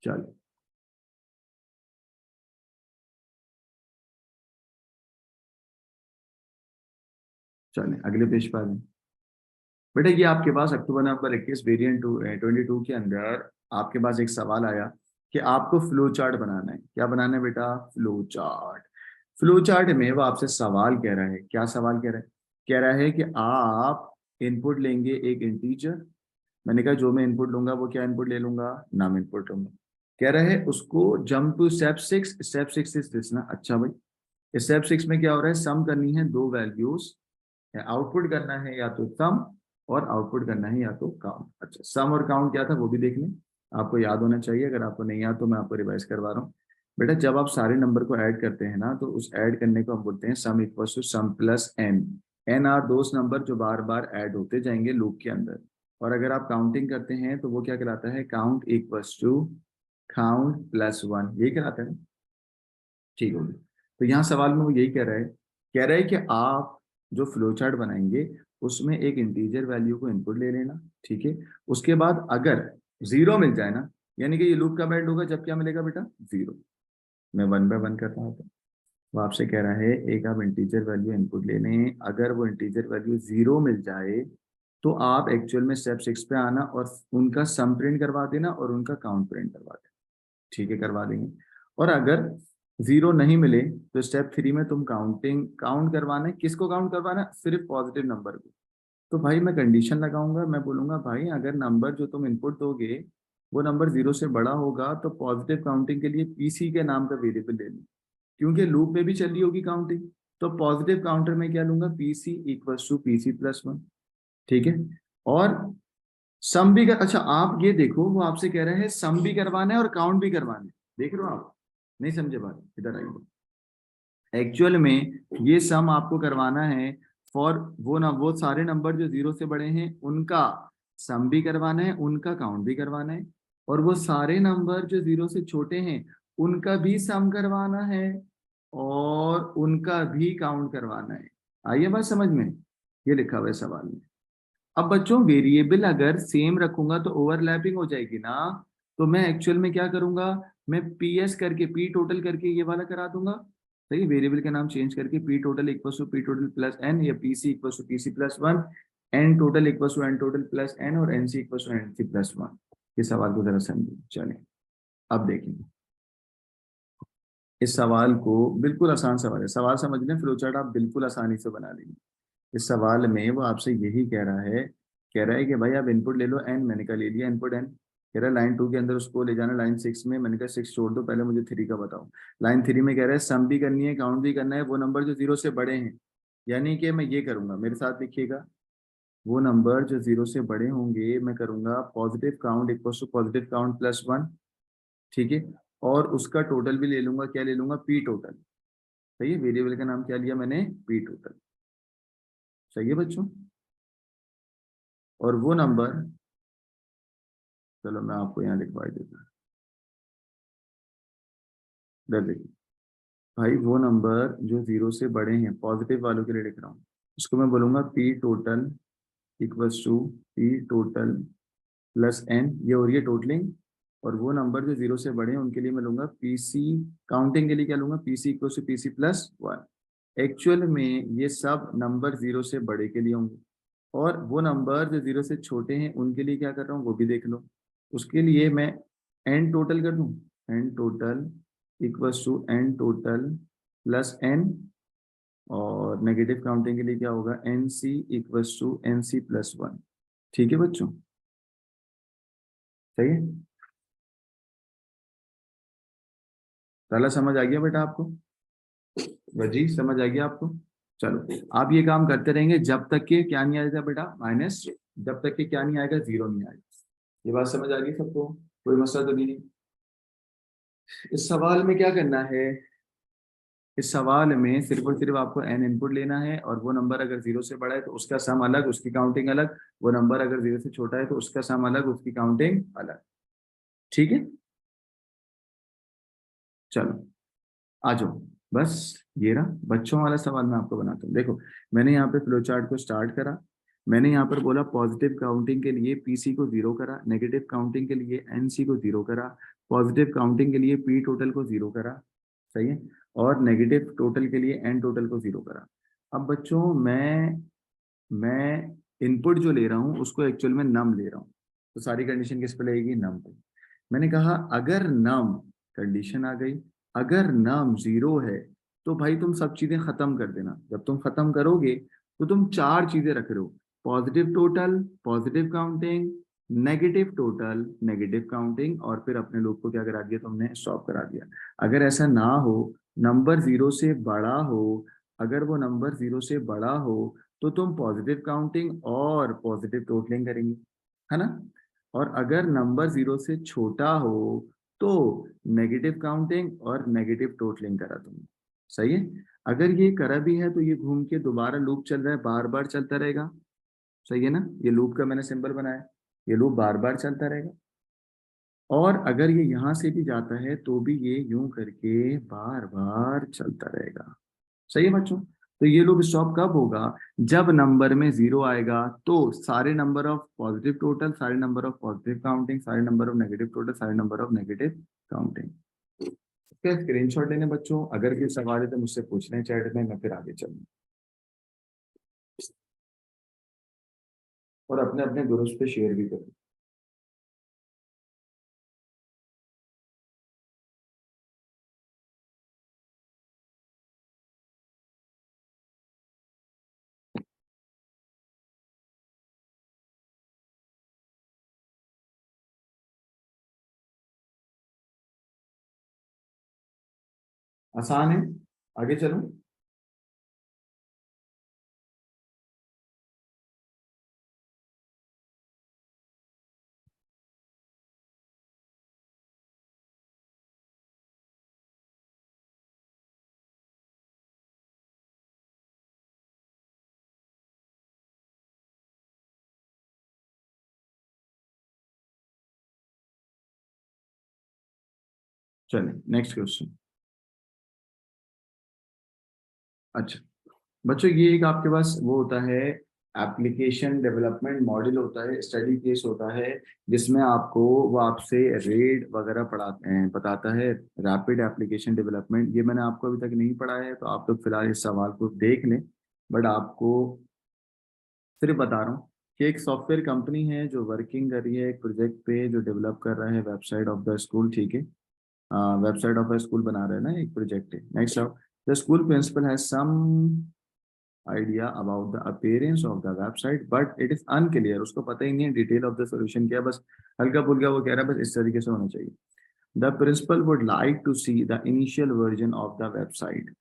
चलिए, चलिए अगले पेज पर आ जाएं। बेटा ये आपके पास अक्टूबर नवंबर 21 वेरिएंट 22 के अंदर आपके पास एक सवाल आया कि आपको फ्लो चार्ट बनाना है। क्या बनाना है बेटा? Flow chart. फ्लो चार्ट में वो आपसे सवाल कह रहा है। क्या सवाल कह रहा है? कह रहा है कि आप इनपुट लेंगे एक इंटीजर। मैंने कहा जो मैं इनपुट लूंगा वो क्या इनपुट ले लूंगा? नाम इनपुट लूंगा। कह रहा है उसको jump to step 6। Step 6 is this ना। अच्छा भाई, स्टेप 6 में क्या हो रहा है? सम करनी है दो वैल्यूज, आउटपुट करना है या तो सम और आउटपुट करना है या तो काउंट। अच्छा, सम और काउंट क्या था वो भी देख लें, आपको याद होना चाहिए। अगर आपको नहीं याद तो मैं आपको रिवाइज करवा रहा हूँ। बेटा जब आप सारे नंबर को ऐड करते हैं ना, तो उस ऐड करने को हम बोलते हैं sum equal to sum plus N. N are those numbers जो बार बार ऐड होते जाएंगे लूप के अंदर। और अगर आप काउंटिंग करते हैं तो वो क्या कहलाता है? Count equals to count plus one, यही कहलाता है। ठीक होगी। तो यहाँ सवाल में वो यही कह रहा है कि आप जो फ्लो चार्ट बनाएंगे उसमें एक इंटीजर वैल्यू को इनपुट ले लेना। ठीक है। उसके बाद अगर जीरो मिल जाए ना, यानी कि ये लूप का एंड होगा जब क्या मिलेगा बेटा? जीरो। मैं वन बाय वन कर रहा हूँ। वो आपसे कह रहा है एक आप इंटीजर वैल्यू इनपुट ले लें, अगर वो इंटीजर वैल्यू जीरो मिल जाए तो आप एक्चुअल में स्टेप 6 पे आना और उनका सम प्रिंट करवा देना और उनका काउंट प्रिंट करवा देना। ठीक है, करवा देंगे। और अगर जीरो नहीं मिले तो स्टेप 3 में तुम काउंट करवाना है। किसको काउंट करवाना है? सिर्फ पॉजिटिव नंबर को। तो भाई मैं कंडीशन लगाऊंगा, मैं बोलूंगा भाई अगर नंबर जो तुम इनपुट दोगे वो नंबर जीरो से बड़ा होगा तो पॉजिटिव काउंटिंग के लिए पीसी के नाम का वेरिएबल ले लो, क्योंकि लूप में भी चल रही होगी काउंटिंग। तो पॉजिटिव काउंटर में क्या लूंगा? PC equals to PC plus one. ठीक है। और सम भी कर, अच्छा आप ये देखो वो आपसे कह रहे हैं सम भी करवाना है और काउंट भी करवाना है। देख रहे हो आप? नहीं समझे बात? इधर आइए। एक्चुअल में ये सम आपको करवाना है फॉर वो ना, वो सारे नंबर जो जीरो से बड़े हैं उनका सम भी करवाना है, उनका काउंट भी करवाना है। और वो सारे नंबर जो जीरो से छोटे हैं उनका भी सम करवाना है और उनका भी काउंट करवाना है। आइए बात समझ में। ये लिखा हुआ है सवाल में। अब बच्चों वेरिएबल अगर सेम रखूंगा तो ओवरलैपिंग हो जाएगी ना। तो मैं एक्चुअल में क्या करूंगा? मैं पी एस करके पी टोटल करके ये वाला करा दूंगा। सही, वेरिएबल का नाम चेंज करके P total equal to P total plus N, या P C equal to P C plus one, N total equal to N total plus N, और N C equal to N C plus one. इस सवाल को जरा समझिए। चलें अब देखेंगे इस सवाल को। बिल्कुल आसान सवाल है, सवाल समझ लें, फ्लो चार्ट आप बिल्कुल आसानी से बना लेंगे। इस सवाल में वो आपसे यही कह रहा है कि भाई आप इनपुट ले लो एन। मैंने कहा ले लिया इनपुट एन। कह रहा है लाइन 2 के अंदर उसको ले जाना लाइन 6 में। मैंने कहा 6 छोड़ दो, पहले मुझे 3 का बताओ। लाइन 3 में कह रहा है सम भी करनी है काउंट भी करना है वो नंबर जो जीरो से बड़े हैं। यानी कि मैं ये करूंगा, मेरे साथ लिखिएगा, वो नंबर जो जीरो से बड़े होंगे मैं करूंगा positive count equal to positive count plus one. ठीक है। और उसका टोटल भी ले लूंगा, क्या ले लूंगा? P total. सही है, वेरिएबल का नाम क्या लिया मैंने? P total. सही है बच्चों। और वो नंबर, चलो मैं आपको यहाँ लिखवा देता हूँ। इधर देखिए भाई, वो नंबर जो जीरो से बड़े हैं पॉजिटिव वालों के लिए लिख रहा हूँ, उसको मैं बोलूंगा P total equals to P total plus N. ये हो रही है टोटलिंग। और वो नंबर जो जीरो से बड़े हैं उनके लिए मैं लूंगा पीसी। काउंटिंग के लिए क्या लूंगा? PC equals to PC plus one. Actual में ये सब नंबर जीरो से बड़े के लिए होंगे। और वो नंबर जो जीरो से छोटे हैं उनके लिए क्या कर रहा हूँ वो भी देख लो। उसके लिए मैं एन टोटल कर दूं। N total equals to N total plus N. और नेगेटिव काउंटिंग के लिए क्या होगा? N C equals to N C plus one. ठीक है बच्चों, सही है। पहला समझ आ गया बेटा आपको? वजी समझ आ गया आपको? चलो आप ये काम करते रहेंगे जब तक के क्या नहीं आएगा बेटा? माइनस। जब तक के क्या नहीं आएगा? जीरो नहीं आएगा। ये बात समझ आ गई सबको? कोई मसला तो नहीं? इस सवाल में क्या करना है? इस सवाल में सिर्फ और सिर्फ आपको एन इनपुट लेना है और वो नंबर अगर जीरो से बड़ा है तो उसका सम अलग, उसकी काउंटिंग अलग। वो नंबर अगर जीरो से छोटा है तो उसका सम अलग, उसकी काउंटिंग अलग। ठीक है। चलो आ जाओ। बस ये रहा बच्चों वाला सवाल। मैं आपको बनाता हूँ, देखो मैंने यहाँ पे फ्लो चार्ट को स्टार्ट करा। मैंने यहाँ पर बोला पॉजिटिव काउंटिंग के लिए पीसी को जीरो करा, नेगेटिव काउंटिंग के लिए एनसी को जीरो करा, पॉजिटिव काउंटिंग के लिए पी टोटल को जीरो करा। सही है। और नेगेटिव टोटल के लिए एन टोटल को जीरो करा। अब बच्चों मैं इनपुट जो ले रहा हूँ उसको एक्चुअल में नम ले रहा हूँ, तो सारी कंडीशन किस पे लगेगी, नम पे। मैंने कहा अगर नम, कंडीशन आ गई, अगर नम जीरो है तो भाई तुम सब चीजें खत्म कर देना। जब तुम खत्म करोगे तो तुम चार चीजें रख रहे हो, positive total, positive counting, negative total, negative counting, और फिर अपने लोग को क्या करा दिया तुमने, स्टॉप करा दिया। अगर ऐसा ना हो, नंबर जीरो से बड़ा हो, अगर वो नंबर जीरो से बड़ा हो तो तुम पॉजिटिव काउंटिंग और पॉजिटिव टोटलिंग करेंगे, है ना। और अगर नंबर जीरो से छोटा हो तो नेगेटिव काउंटिंग और नेगेटिव टोटलिंग करा तुमने, सही है। अगर ये करा भी है तो ये घूम के दोबारा लूप चल रहा है, बार बार चलता रहेगा, सही है ना। ये लूप का मैंने सिंबल बनाया, ये लूप बार बार चलता रहेगा। और अगर ये यहां से भी जाता है तो भी ये यूं करके बार बार चलता रहेगा, सही है बच्चों। तो ये लूप स्टॉप कब होगा, जब नंबर में जीरो आएगा तो सारे नंबर ऑफ पॉजिटिव टोटल, सारे नंबर ऑफ पॉजिटिव काउंटिंग, सारे नंबर ऑफ नेगेटिव टोटल, सारे नंबर ऑफ नेगेटिव काउंटिंग। इसका स्क्रीनशॉट लेने बच्चों, अगर कोई सवाल है तो मुझसे पूछ लें चैट में, मैं फिर आगे चलूँ और अपने अपने ग्रुप्स पे शेयर भी करूँ। आसान है, आगे चलूँ। चलिए नेक्स्ट क्वेश्चन। अच्छा बच्चों, ये एक आपके पास वो होता है, एप्लीकेशन डेवलपमेंट मॉडल होता है, स्टडी केस होता है, जिसमें आपको वो आपसे रेड वगैरह पढ़ाते हैं, बताता है रैपिड एप्लीकेशन डेवलपमेंट। ये मैंने आपको अभी तक नहीं पढ़ाया है तो आप लोग फिलहाल इस सवाल को देख लें। बट आपको सिर्फ बता रहा हूँ कि एक सॉफ्टवेयर कंपनी है जो वर्किंग कर रही है एक प्रोजेक्ट पे, जो डेवलप कर रहा है वेबसाइट ऑफ द स्कूल, ठीक है। वेबसाइट ऑफ द स्कूल बना रहे हैं ना, एक प्रोजेक्ट है। Next, the school principal has some idea about the appearance of the website but it is unclear, उसको पता ही नहीं है डिटेल ऑफ द सॉल्यूशन क्या है, बस हल्का फुल्का वो कह रहा है बस इस तरीके से होना चाहिए। The principal would like to see the initial version of the website.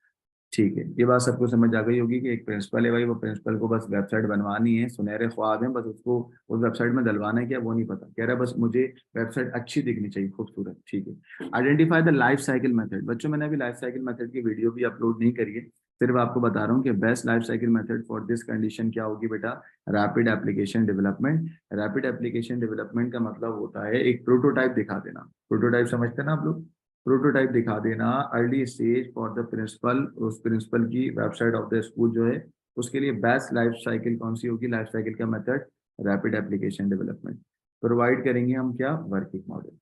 ठीक है, ये बात सबको समझ आ गई होगी कि एक प्रिंसिपल है भाई, वो प्रिंसिपल को बस वेबसाइट बनवानी है, सुनहरे ख्वाब हैं, बस उसको उस वेबसाइट में डलवाना है क्या वो नहीं पता, कह रहा है बस मुझे वेबसाइट अच्छी दिखनी चाहिए, खूबसूरत, ठीक है। Identify the life cycle method. बच्चों मैंने अभी लाइफ साइकिल मेथड की वीडियो भी अपलोड नहीं करी है, सिर्फ आपको बता रहा हूँ कि best life cycle method for this condition क्या होगी बेटा, rapid application development. Rapid application development का मतलब होता है एक प्रोटोटाइप दिखा देना, प्रोटोटाइप समझते हैं ना आप लोग, प्रोटोटाइप दिखा देना early stage for the principal, उस प्रिंसिपल की वेबसाइट ऑफ द स्कूल जो है उसके लिए बेस्ट लाइफ साइकिल कौन सी होगी, लाइफ साइकिल का method rapid application development. Provide करेंगे हम क्या, वर्किंग मॉडल,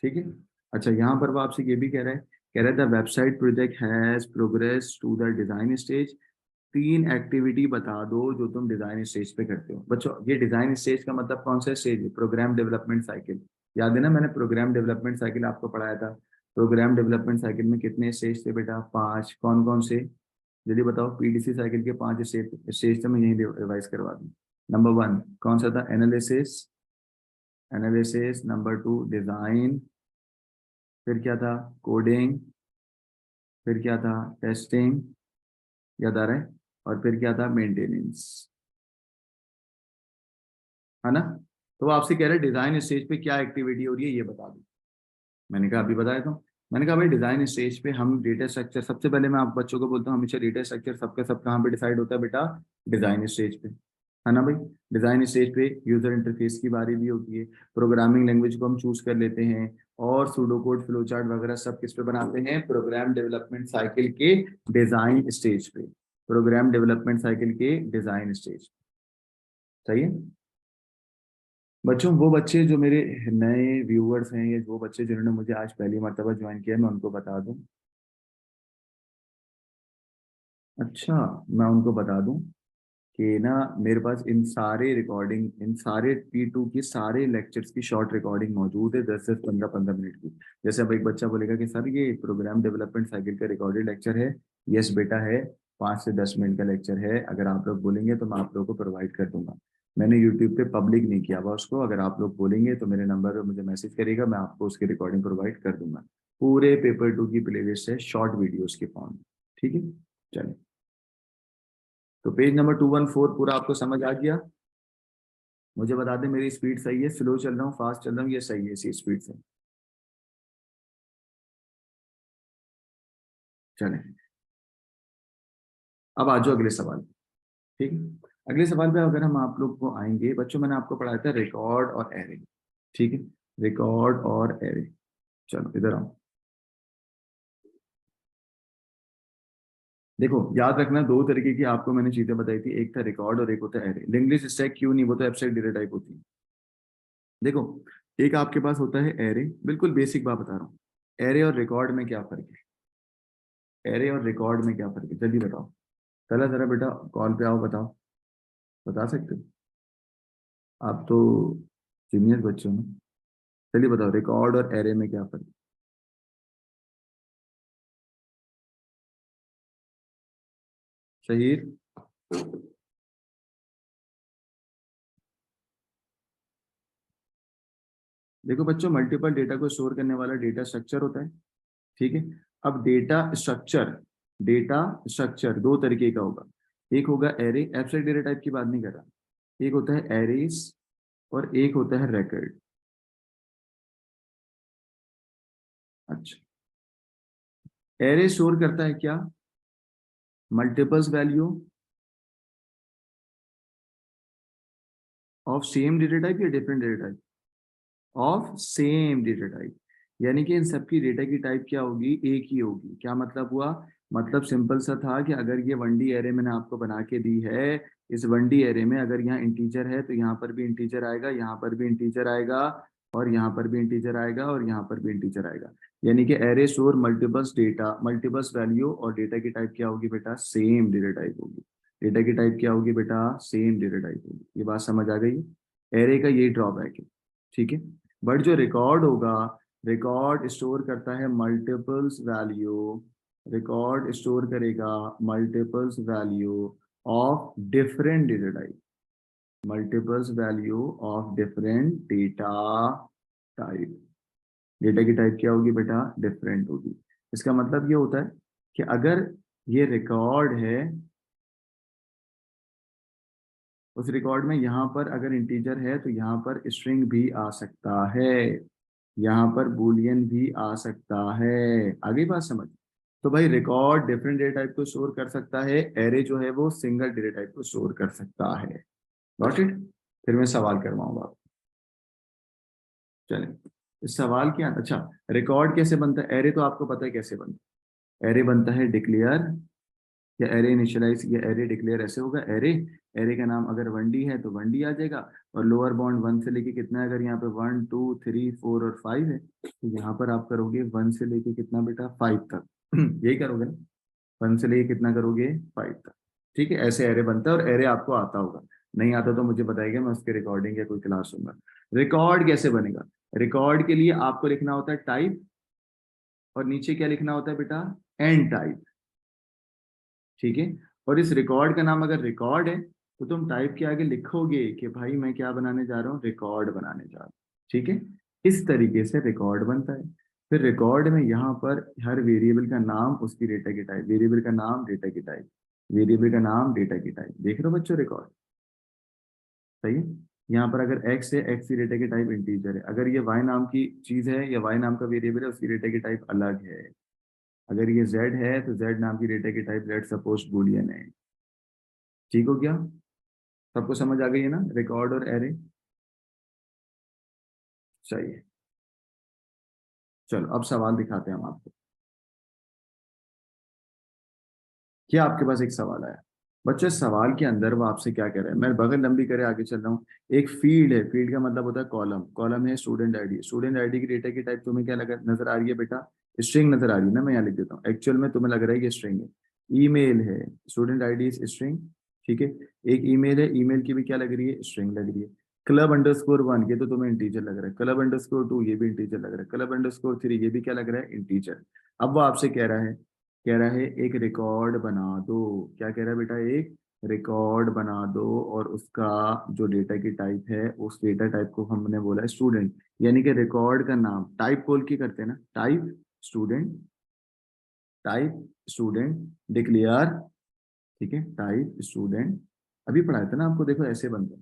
ठीक है। अच्छा यहाँ पर वो आपसे ये भी कह रहे the website project has progress to the design stage. तीन एक्टिविटी बता दो जो तुम डिजाइन स्टेज पे करते हो। बच्चों ये डिजाइन स्टेज का मतलब कौन सा स्टेज है, प्रोग्राम डेवलपमेंट साइकिल। याद है ना, मैंने प्रोग्राम डेवलपमेंट साइकिल आपको पढ़ाया था। प्रोग्राम डेवलपमेंट साइकिल में कितने स्टेज थे बेटा, पांच। कौन कौन से, जल्दी बताओ। पीडीसी साइकिल के पांच स्टेज तो मैं यही रिवाइज करवा दूं। नंबर वन कौन सा था, analysis, analysis. Number two design, फिर क्या था, कोडिंग, फिर क्या था, टेस्टिंग, याद आ रहा है, और फिर क्या था, मेंटेनेंस, है ना। तो वो आपसे कह रहे हैं डिजाइन स्टेज पे क्या एक्टिविटी हो रही है ये बता दो। मैंने कहा अभी बताया था। मैंने कहा भाई डिजाइन स्टेज पे हम डेटा स्ट्रक्चर, सबसे पहले मैं आप बच्चों को बोलता हूँ हमेशा डेटा स्ट्रक्चर सबका सब कहाँ पे डिसाइड होता है बेटा, डिजाइन स्टेज पे, है ना भाई। डिजाइन स्टेज पे यूजर इंटरफेस की बारी भी होती है, प्रोग्रामिंग लैंग्वेज को हम चूज कर लेते हैं, और सूडो कोड, फ्लो चार्ट वगैरह सब किस पे बनाते हैं, प्रोग्राम डेवलपमेंट साइकिल के डिजाइन स्टेज पे, प्रोग्राम डेवलपमेंट साइकिल के डिजाइन स्टेज। सही है बच्चों। वो बच्चे जो मेरे नए व्यूअर्स हैं, या वो बच्चे जिन्होंने मुझे आज पहली मर्तबा ज्वाइन किया, मैं उनको बता दूं। अच्छा, मैं उनको बता दूं कि ना मेरे पास इन सारे रिकॉर्डिंग, इन सारे P2 की सारे लेक्चर्स की शॉर्ट रिकॉर्डिंग मौजूद है, 10 से 15-15 मिनट की। जैसे अब एक बच्चा बोलेगा कि सर ये प्रोग्राम डेवलपमेंट साइकिल का रिकॉर्डेड लेक्चर है। यस बेटा है, 5 से 10 मिनट का लेक्चर है। अगर आप लोग बोलेंगे तो मैं आप लोगों को प्रोवाइड कर दूंगा। मैंने यूट्यूब पे पब्लिक नहीं किया हुआ उसको। अगर आप लोग बोलेंगे तो मेरे नंबर पर मुझे मैसेज करिएगा, मैं आपको उसकी रिकॉर्डिंग प्रोवाइड कर दूंगा। पूरे पेपर 2 की प्लेलिस्ट है शॉर्ट वीडियोस के फॉर्म में। ठीक है, चलिए। तो पेज नंबर 214 पूरा आपको समझ आ गया? मुझे बता दें मेरी स्पीड सही है, स्लो चल रहा हूँ, फास्ट चल रहा हूँ, ये सही है इसी स्पीड से? चलें, अब आ जाओ अगले सवाल। ठीक है, अगले सवाल पे अगर हम आप लोग को आएंगे बच्चों, मैंने आपको पढ़ाया था रिकॉर्ड और एरे। ठीक है, रिकॉर्ड और एरे। चलो इधर आओ। देखो याद रखना, दो तरीके की आपको मैंने चीजें बताई थी, एक था रिकॉर्ड और एक होता है एरे। लिंग्विस्टिक स्टैक क्यों नहीं, वो तो एब्स्ट्रैक्ट डेटा टाइप होती है। देखो, एक आपके पास होता है एरे, बिल्कुल बेसिक बात बता रहा हूँ। एरे और रिकॉर्ड में क्या फर्क है? एरे और रिकॉर्ड में क्या फर्क है, जल्दी बताओ। पहला जरा बेटा कॉल पे आओ, बताओ, बता सकते हो? आप तो जीनियस बच्चे हो ना। चलिए बताओ, रिकॉर्ड और एरे में क्या फर्क है? शहीर। देखो बच्चों, मल्टीपल डेटा को स्टोर करने वाला डेटा स्ट्रक्चर होता है। ठीक है, अब डेटा स्ट्रक्चर दो तरीके का होगा। एक होगा एरे, एब्स्ट्रैक्ट डेटा टाइप की बात नहीं कर रहा। एक होता है एरेस और एक होता है रिकॉर्ड। अच्छा, एरे स्टोर करता है क्या? Multiples value of same data type या different data type? Of same data type. यानी कि इन सबकी डेटा की टाइप क्या होगी, एक ही होगी। क्या मतलब हुआ? मतलब सिंपल सा था कि अगर ये 1D एरे मैंने आपको बना के दी है, इस 1D एरे में अगर यहाँ इंटीजर है तो यहाँ पर भी इंटीजर आएगा, यहाँ पर भी इंटीजर आएगा, और यहाँ पर भी इंटीजर आएगा, और यहाँ पर भी इंटीजर आएगा। यानी कि array store multiples data, multiples value, और डेटा की टाइप क्या होगी बेटा, सेम डेटा टाइप होगी। डेटा की टाइप क्या होगी बेटा, सेम डेटा टाइप होगी। ये बात समझ आ गई? एरे का ये ड्रॉबैक है। ठीक है, बट जो रिकॉर्ड होगा, रिकॉर्ड स्टोर करता है मल्टीपल्स वैल्यू। रिकॉर्ड स्टोर करेगा multiples value of different data type. Multiples value of different data type. Data की टाइप क्या होगी बेटा, डिफरेंट होगी। इसका मतलब ये होता है कि अगर ये रिकॉर्ड है, उस रिकॉर्ड में यहाँ पर अगर इंटीजर है तो यहाँ पर स्ट्रिंग भी आ सकता है, यहाँ पर बूलियन भी आ सकता है। आगे बात समझ? तो भाई रिकॉर्ड डिफरेंट डेटा टाइप को स्टोर कर सकता है, एरे जो है वो सिंगल डेटा टाइप को स्टोर कर सकता है। Got it? फिर मैं सवाल करवाऊंगा आपको। चलें, इस सवाल के अच्छा, रिकॉर्ड कैसे बनता है? एरे तो आपको पता है कैसे बनता है। एरे बनता है डिक्लेयर या एरे इनिशियलाइज या एरे डिक्लेयर, ऐसे होगा। एरे, एरे का नाम अगर 1D है तो 1D आ जाएगा, और लोअर बाउंड 1 से लेके कितना है, अगर यहाँ पे 1 2 3 4 और 5 है तो यहाँ पर आप करोगे 1 से लेके कितना बेटा, 5 तक। यही करोगे ना, 1 से लेके कितना करोगे, 5 तक। ठीक है, ऐसे एरे बनता है, और एरे आपको आता होगा। नहीं आता तो मुझे बताइएगा, मैं उसके रिकॉर्डिंग या कोई क्लास लूंगा। रिकॉर्ड कैसे बनेगा? रिकॉर्ड के लिए आपको लिखना होता है टाइप, और नीचे क्या लिखना होता है बेटा, एन टाइप। ठीक है, और इस रिकॉर्ड का नाम अगर रिकॉर्ड है तो तुम टाइप के आगे लिखोगे कि भाई मैं क्या बनाने जा रहा हूँ, रिकॉर्ड बनाने जा रहा हूँ। ठीक है, इस तरीके से रिकॉर्ड बनता है। फिर रिकॉर्ड में यहाँ पर हर वेरिएबल का नाम उसकी डेटा की टाइप, वेरिएबल का नाम डेटा की टाइप, वेरिएबल का नाम डेटा की टाइप। देख रहे हो बच्चों रिकॉर्ड? सही है। यहाँ पर अगर एक्स है, एक्स की डेटा की टाइप इंटीजर है। अगर ये वाई नाम की चीज है या वाई नाम का वेरिएबल है, उसकी डेटा की टाइप अलग है। अगर ये जेड है तो जेड नाम की डेटा की टाइप लेट सपोज बूलियन है। ठीक हो गया? सबको समझ आ गई है ना, रिकॉर्ड और एरे? चाहिए। चलो अब सवाल दिखाते हैं हम आपको। क्या आपके पास एक सवाल आया? बच्चे सवाल के अंदर वो आपसे क्या कह रहे हैं, मैं बगल लंबी करे आगे चल रहा हूँ। एक फील्ड है, फील्ड का मतलब होता है कॉलम, कॉलम है स्टूडेंट आईडी, स्टूडेंट आईडी की डेटा की टाइप तुम्हें क्या लगा नजर आ रही है बेटा, स्ट्रिंग नजर आ रही है ना। मैं यहाँ लिख देता हूँ, एक्चुअल में तुम्हें लग रहा है कि स्ट्रिंग है। ईमेल है, स्टूडेंट आईडी इज स्ट्रिंग, ठीक है। एक ईमेल है, ईमेल की भी क्या लग रही है, स्ट्रिंग लग रही है। club_1 ये तो तुम्हें इंटीजर लग रहा है, club_2 ये भी इंटीजर लग रहा है, club_3 ये भी क्या लग रहा है, इंटीजर। अब वो आपसे कह रहा है एक रिकॉर्ड बना दो। क्या कह रहा है बेटा, एक रिकॉर्ड बना दो, और उसका जो डेटा की टाइप है उस डेटा टाइप को हमने बोला है स्टूडेंट। यानी कि रिकॉर्ड का नाम टाइप बोल के करते हैं ना, type student, type student declare. ठीक है, टाइप स्टूडेंट। अभी पढ़ाया था ना आपको, देखो ऐसे बनता है।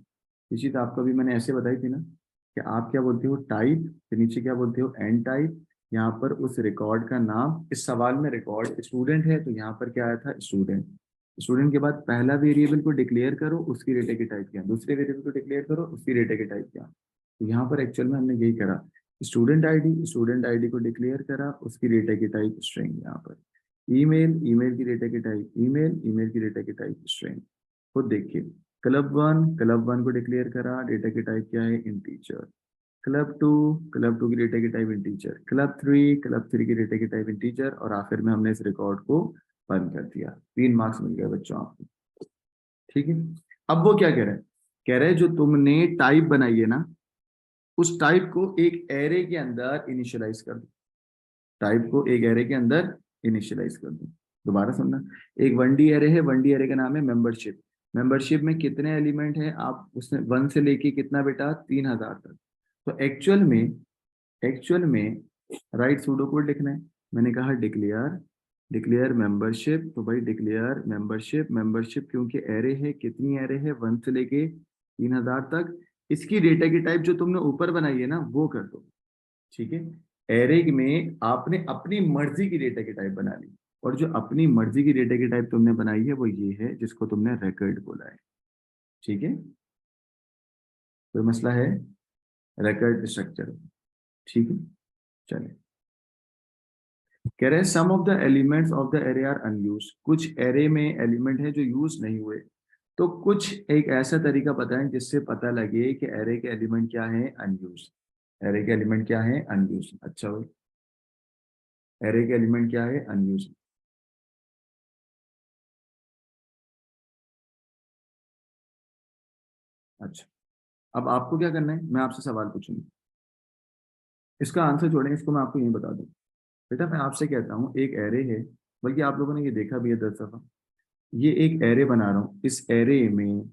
ये चीज आपको अभी मैंने ऐसे बताई थी ना, कि आप क्या बोलते हो टाइप, के नीचे क्या बोलते हो एंड टाइप। यहाँ पर उस रिकॉर्ड का नाम, इस सवाल में रिकॉर्ड स्टूडेंट है तो यहाँ पर क्या आया था, स्टूडेंट। स्टूडेंट के बाद पहला वेरिएबल को डिक्लेयर करो, उसकी डेटा की टाइप क्या, दूसरे वेरिएबल को डिक्लेयर करो, उसकी डेटा की टाइप क्या। तो यहाँ पर एक्चुअल में हमने यही करा, स्टूडेंट आईडी को डिक्लेयर करा, उसकी डेटा की टाइप स्ट्रिंग। यहाँ पर ईमेल, ईमेल की डेटा की टाइप ईमेल, ईमेल की डेटा की टाइप स्ट्रिंग। खुद देखिए, क्लब वन को डिक्लेयर करा, डेटा की टाइप क्या है, इंटीजर। क्लब टू की डेटा की टाइप इंटीजर। क्लब थ्री की डेटा की टाइप इंटीजर, और आखिर में हमने इस रिकॉर्ड को बंद कर दिया। 3 मार्क्स मिल गए बच्चों आपको। ठीक है। अब वो क्या कह रहा है, कह रहे हैं जो तुमने टाइप बनाई है ना, उस टाइप को एक एरे के अंदर इनिशियलाइज कर दो। टाइप को एक एरे के अंदर इनिशियलाइज कर दो। दोबारा सुनना, एक 1D एरे है, 1D एरे का नाम है मेंबरशिप। मेंबरशिप में कितने एलिमेंट हैं, आप उसने 1 से लेके कितना बेटा, 3000 तक। तो एक्चुअल में राइट सूडो कोड लिखना है। मैंने कहा डिक्लेयर, डिक्लेयर मेंबरशिप। तो भाई डिक्लेयर मेंबरशिप, मेंबरशिप क्योंकि एरे है, कितनी एरे है, 1 से लेके 3000 तक। इसकी डेटा की टाइप जो तुमने ऊपर बनाई है ना, वो कर दो। ठीक है। एरे में आपने अपनी मर्जी की डेटा की टाइप बना ली, और जो अपनी मर्जी की डेटा की टाइप तुमने बनाई है वो ये है, जिसको तुमने रिकॉर्ड बोला है। ठीक है, कोई मसला है, रिकॉर्ड स्ट्रक्चर। ठीक है, चलिए। कह रहे हैं sum of the elements of the array are unused. कुछ एरे में एलिमेंट है जो यूज नहीं हुए। तो कुछ एक ऐसा तरीका बताएं जिससे पता लगे कि एरे के एलिमेंट क्या है, अनयूज। एरे के एलिमेंट क्या है, अनयूज। अच्छा भाई, एरे के एलिमेंट क्या है, अनयूज। अच्छा, अब आपको क्या करना है, मैं आपसे सवाल पूछूंगा, इसका आंसर छोड़ें, इसको मैं आपको यही बता दूं। बेटा मैं आपसे कहता हूँ एक एरे है, बल्कि आप लोगों ने ये देखा भी है 10 दफा। ये एक एरे बना रहा हूँ, इस एरे में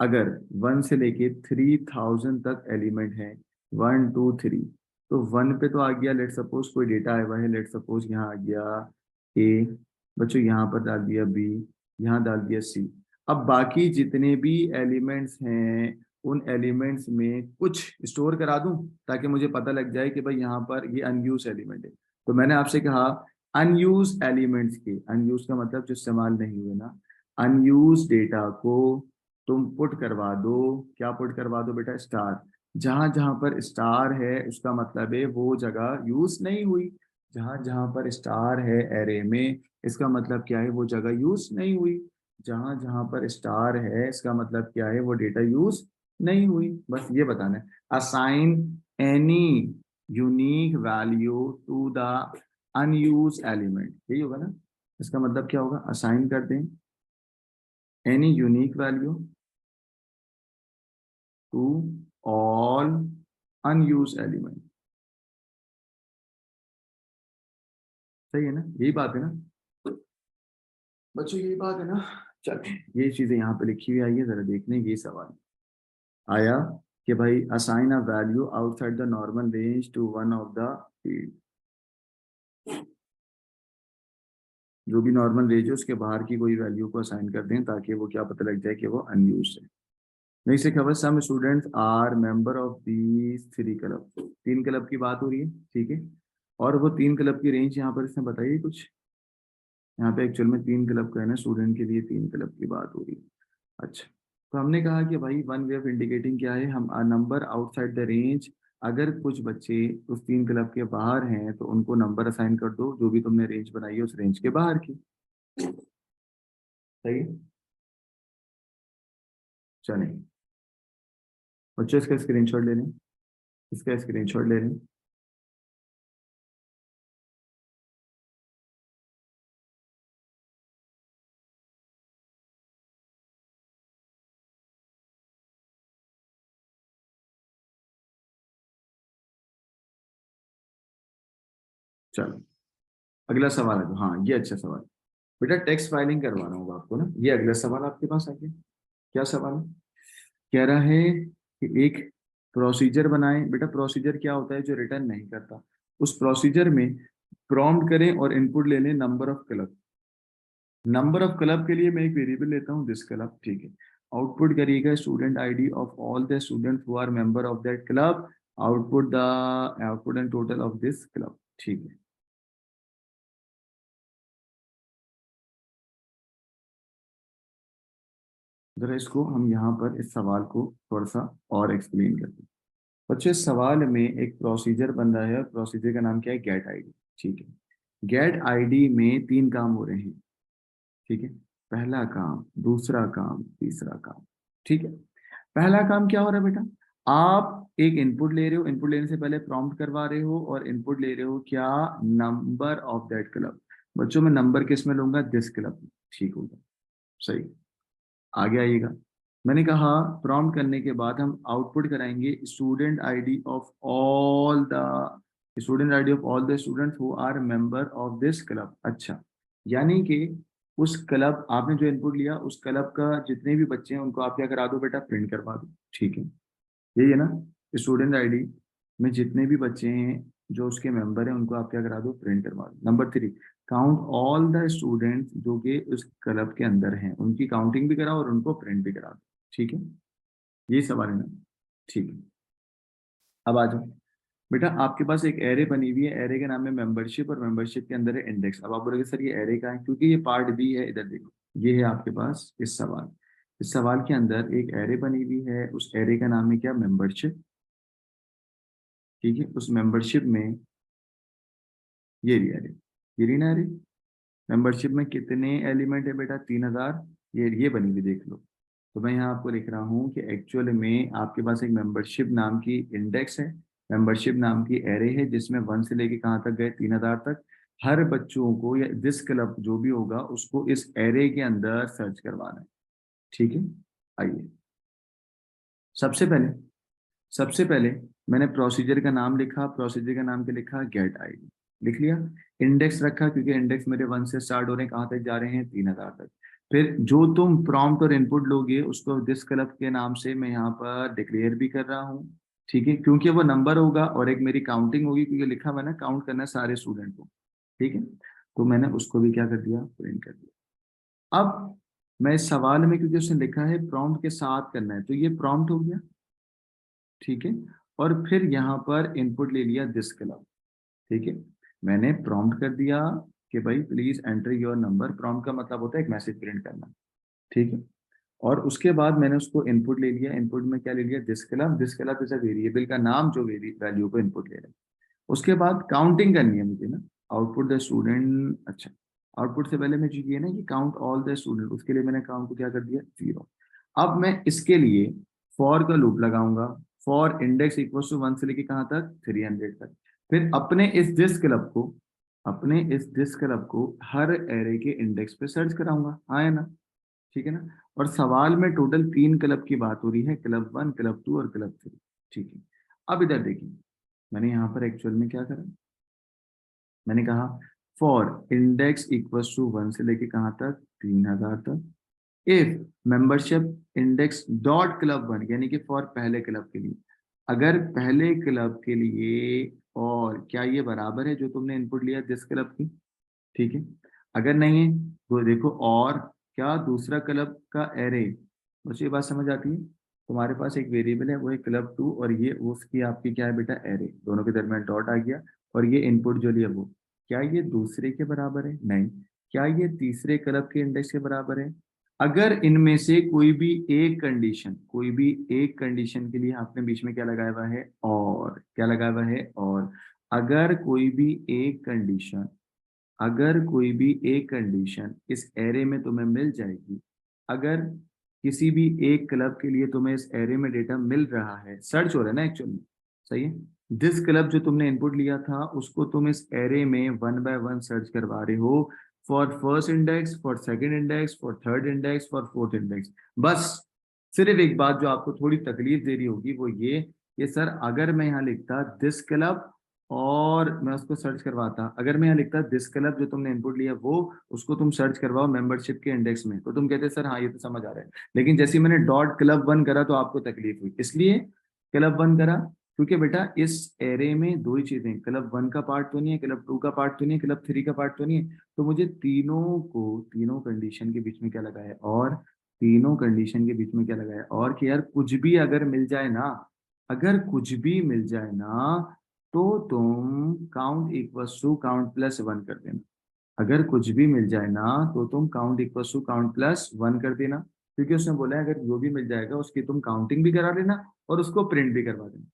अगर 1 से लेके 3000 तक एलिमेंट है, 1 2 3, तो 1 पे तो आ गया, लेट सपोज कोई डेटा आया हुआ है, लेट सपोज यहाँ आ गया ए, बच्चों यहाँ पर डाल दिया बी, यहाँ डाल दिया सी। अब बाकी जितने भी एलिमेंट्स हैं, उन एलिमेंट्स में कुछ स्टोर करा दूं, ताकि मुझे पता लग जाए कि भाई यहाँ पर ये अनयूज एलिमेंट है। तो मैंने आपसे कहा अनयूज एलिमेंट्स के, अनयूज का मतलब जो इस्तेमाल नहीं हुए ना, अनयूज डेटा को तुम पुट करवा दो। क्या पुट करवा दो बेटा, स्टार। जहां जहां पर स्टार है उसका मतलब है वो जगह यूज नहीं हुई। जहां जहां पर स्टार है एरे में, इसका मतलब क्या है, वो जगह यूज नहीं हुई। जहां जहां पर स्टार है इसका मतलब क्या है, वो डेटा यूज नहीं हुई। बस ये बताना है। Assign any unique value to the unused element, यही होगा ना। इसका मतलब क्या होगा, असाइन कर दें any unique value to all unused element. सही है ना, यही बात है ना बच्चों, यही बात है ना। चल, ये चीजें यहाँ पे लिखी हुई आई है, जरा देखने ये सवाल आया कि भाई assign a value outside the normal range to one of the field. जो भी नॉर्मल रेंज है उसके बाहर की कोई वैल्यू को असाइन कर दें, ताकि वो क्या पता लग जाए कि वो अनयूज है। नहीं से खबर, some students are member of these 3 club. 3 club की बात हो रही है, ठीक है। और वो 3 क्लब की रेंज यहाँ पर इसने बताई कुछ। यहाँ पे एक्चुअल में 3 क्लब का है ना, स्टूडेंट के लिए 3 क्लब की बात हो रही है। अच्छा, तो हमने कहा कि भाई वन वे ऑफ इंडिकेटिंग क्या है, हम नंबर आउटसाइड द रेंज। अगर कुछ बच्चे उस 3 क्लब के बाहर हैं तो उनको नंबर असाइन कर दो, जो भी तुमने रेंज बनाई है उस रेंज के बाहर की। सही है, चलें बच्चों, इसका स्क्रीनशॉट ले लें, इसका स्क्रीनशॉट ले लें। चलो अगला सवाल है, हाँ ये अच्छा सवाल। बेटा टैक्स फाइलिंग करवा रहा हूँ आपको ना, ये अगला सवाल आपके पास आ गया। क्या सवाल है? कह रहा है कि एक प्रोसीजर बनाएं। बेटा प्रोसीजर क्या होता है? जो रिटर्न नहीं करता। उस प्रोसीजर में प्रॉम्प्ट करें और इनपुट ले लें number of club. Number of club के लिए मैं एक वेरिएबल लेता हूँ दिस क्लब, ठीक है। आउटपुट करिएगा student ID of all the student who are member of that club, output and total of this club, ठीक है। जरा इसको हम यहाँ पर इस सवाल को थोड़ा सा और एक्सप्लेन करते हैं। बच्चों इस सवाल में एक प्रोसीजर बन रहा है और प्रोसीजर का नाम क्या है? गेट आईडी, ठीक है। गेट आईडी में तीन काम हो रहे हैं, ठीक है। पहला काम, दूसरा काम, तीसरा काम, ठीक है। पहला काम क्या हो रहा है बेटा? आप एक इनपुट ले रहे हो, इनपुट लेने से पहले प्रॉम्प्ट करवा रहे हो और इनपुट ले रहे हो क्या? Number of that club. बच्चों मैं नंबर किस में लूंगा? दिस क्लब में, ठीक होगा, सही। आगे आइएगा। मैंने कहा प्रॉम्प्ट करने के बाद हम आउटपुट कराएंगे student ID of all the students who are member of this club. अच्छा, यानी कि उस क्लब, आपने जो इनपुट लिया उस क्लब का जितने भी बच्चे हैं उनको आप क्या करा दो बेटा? प्रिंट करवा दो, ठीक है। यही है ना? स्टूडेंट आईडी में जितने भी बच्चे हैं जो उसके मेंबर हैं उनको आप क्या करा दो? प्रिंट करवा दो। Number 3, count all the students जो कि उस क्लब के अंदर हैं, उनकी काउंटिंग भी कराओ और उनको प्रिंट भी करा दो, ठीक है। यही सवाल है ना? ठीक है। अब आ जाओ बेटा, आपके पास एक एरे बनी हुई है, एरे का नाम है मेंबरशिप और मेंबरशिप के अंदर है इंडेक्स। अब आप बोलोगे सर ये एरे का है, क्योंकि ये पार्ट बी है। इधर देखो, ये है आपके पास इस सवाल के अंदर एक एरे बनी हुई है, उस एरे का नाम है क्या? मेंबरशिप, ठीक है। उस मेंबरशिप में ये रही एरे, ये रही ना एरे। मेंबरशिप में कितने एलिमेंट है बेटा? 3000। ये बनी हुई देख लो। तो मैं यहाँ आपको लिख रहा हूँ कि एक्चुअल में आपके पास एक मेंबरशिप नाम की इंडेक्स है, मेंबरशिप नाम की एरे है, जिसमें 1 से लेके कहाँ तक गए? 3000 तक। हर बच्चों को या दिस क्लब जो भी होगा उसको इस एरे के अंदर सर्च करवाना है, ठीक है। आइए, सबसे पहले सबसे पहले मैंने प्रोसीजर का नाम लिखा, प्रोसीजर का नाम क्या लिखा? गेट आईडी, लिख लिया। इंडेक्स रखा क्योंकि इंडेक्स मेरे 1 से स्टार्ट हो रहे हैं, कहाँ तक जा रहे हैं? 3000 तक। फिर जो तुम प्रॉम्प्ट और इनपुट लोगे उसको दिस क्लब के नाम से मैं यहाँ पर डिक्लेयर भी कर रहा हूँ, ठीक है, क्योंकि वो नंबर होगा और एक मेरी काउंटिंग होगी, क्योंकि लिखा मैंने काउंट करना है सारे स्टूडेंट को, ठीक है। तो मैंने उसको भी क्या कर दिया? प्रिंट कर दिया। अब मैं इस सवाल में, क्योंकि उसने लिखा है प्रॉम्प्ट के साथ करना है, तो ये प्रॉम्प्ट हो गया, ठीक है। और फिर यहाँ पर इनपुट ले लिया दिस क्लब, ठीक है। मैंने प्रॉम्प्ट कर दिया कि भाई please enter your number. Prompt का मतलब होता है एक मैसेज प्रिंट करना, ठीक है। और उसके बाद मैंने उसको इनपुट ले लिया, इनपुट में क्या ले लिया? This club is a variable का नाम जो वैल्यू को इनपुट ले रहा है। उसके बाद काउंटिंग करनी है मुझे ना, आउटपुट द स्टूडेंट। अच्छा, आउटपुट से पहले मैं जो ये ना कि काउंट ऑल द स्टूडेंट, उसके लिए मैंने काउंट को क्या कर दिया? 0। अब मैं इसके लिए फॉर का लूप लगाऊंगा। फॉर इंडेक्स इक्वल टू 1 से लेके कहाँ तक? 300 तक। फिर अपने इस दिस क्लब को हर एरे के इंडेक्स पे सर्च कराऊंगा, हाँ है ना? ठीक है ना? और सवाल में टोटल 3 क्लब की बात हो रही है, क्लब 1, क्लब 2 और क्लब 3, ठीक है। अब इधर देखिए, मैंने यहाँ पर एक्चुअल में क्या करा? मैंने कहा फॉर इंडेक्स इक्वल्स टू 1 से लेके कहाँ तक? 3000 तक। If membership index dot club 1, यानी कि फॉर पहले क्लब के लिए, अगर पहले क्लब के लिए और क्या ये बराबर है जो तुमने इनपुट लिया दिस क्लब की, ठीक है। अगर नहीं है तो देखो, और क्या दूसरा क्लब का एरे। मुझे ये बात समझ आती है? तुम्हारे पास एक वेरिएबल है वो है क्लब 2 और ये उसकी आपकी क्या है बेटा? एरे। दोनों के दरमियान डॉट आ गया और ये इनपुट जो लिया वो, क्या ये दूसरे के बराबर है? नहीं। क्या ये तीसरे क्लब के इंडेक्स के बराबर है? अगर इनमें से कोई भी एक कंडीशन के लिए आपने बीच में क्या लगाया हुआ है? और क्या लगाया हुआ है? और अगर कोई भी एक कंडीशन अगर कोई भी एक कंडीशन इस एरे में तुम्हें मिल जाएगी, अगर किसी भी एक क्लब के लिए तुम्हें इस एरे में डेटा मिल रहा है, सर्च हो रहा है ना एक्चुअली, सही है। दिस क्लब जो तुमने इनपुट लिया था उसको तुम इस एरे में 1 बाय 1 सर्च करवा रहे हो, for first index, for second index, for third index, for fourth index. बस सिर्फ एक बात जो आपको थोड़ी तकलीफ दे रही होगी वो ये कि सर अगर मैं यहाँ लिखता दिस क्लब और मैं उसको सर्च करवाता, अगर मैं यहाँ लिखता दिस क्लब जो तुमने इनपुट लिया वो, उसको तुम सर्च करवाओ मेंबरशिप के इंडेक्स में, तो तुम कहते सर हाँ ये तो समझ आ रहा है। लेकिन जैसे ही मैंने डॉट क्लब वन करा तो आपको तकलीफ हुई, इसलिए क्लब वन करा क्योंकि बेटा इस एरे में दो ही चीजें, क्लब वन का पार्ट तो नहीं है, क्लब टू का पार्ट तो नहीं है, क्लब थ्री का पार्ट तो नहीं है, तो मुझे तीनों को, तीनों कंडीशन के बीच में क्या लगा है, और तीनों कंडीशन के बीच में क्या लगा है, और कि यार कुछ भी अगर मिल जाए ना, अगर कुछ भी मिल जाए ना, तो तुम count equals to count plus one कर देना। अगर कुछ भी मिल जाए ना तो तुम count equals to count plus one कर देना, क्योंकि उसने बोला है अगर जो भी मिल जाएगा उसकी तुम काउंटिंग भी करा लेना और उसको प्रिंट भी करवा देना।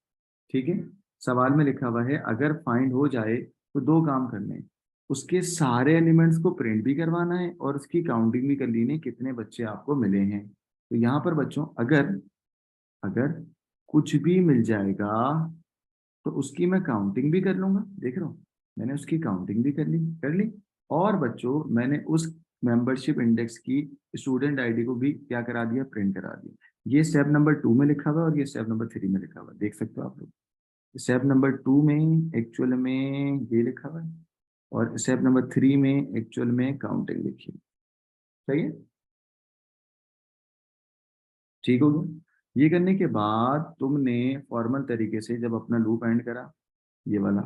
ठीक है, सवाल में लिखा हुआ है अगर फाइंड हो जाए तो दो काम करने हैं, उसके सारे एलिमेंट्स को प्रिंट भी करवाना है और उसकी काउंटिंग भी कर लेनी है कितने बच्चे आपको मिले हैं। तो यहाँ पर बच्चों अगर अगर कुछ भी मिल जाएगा तो उसकी मैं काउंटिंग भी कर लूंगा, देख रहा हूँ मैंने उसकी काउंटिंग भी कर ली। और बच्चों मैंने उस मेंबरशिप इंडेक्स की स्टूडेंट आईडी को भी क्या करा दिया, प्रिंट करा दिया। ये स्टेप नंबर टू में लिखा हुआ है और ये स्टेप नंबर थ्री में लिखा हुआ है, देख सकते हो आप लोग। स्टेप नंबर टू में एक्चुअल में ये लिखा हुआ है और स्टेप नंबर थ्री में एक्चुअल में काउंटिंग लिखी है। सही है, ठीक हो गया। ये करने के बाद तुमने फॉर्मल तरीके से जब अपना लूप एंड करा, ये वाला,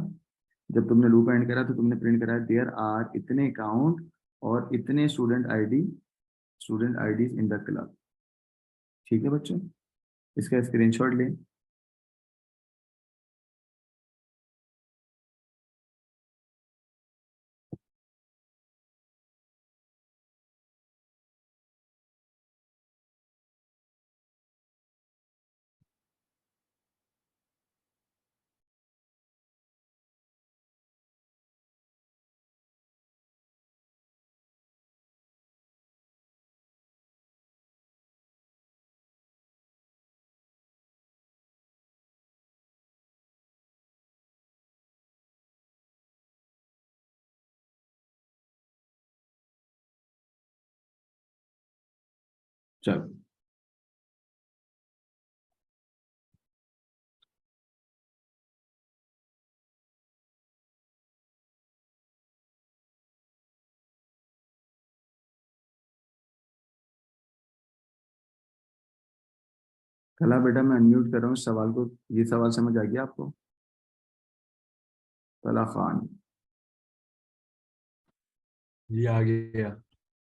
जब तुमने लूप एंड करा तो तुमने प्रिंट करा देयर आर इतने काउंट और इतने student IDs in the club. ठीक है बच्चों, इसका स्क्रीनशॉट लें। चलो, कला बेटा मैं अनम्यूट कर रहा हूँ इस सवाल को, ये सवाल समझ आ गया आपको? कला खान, ये आ गया।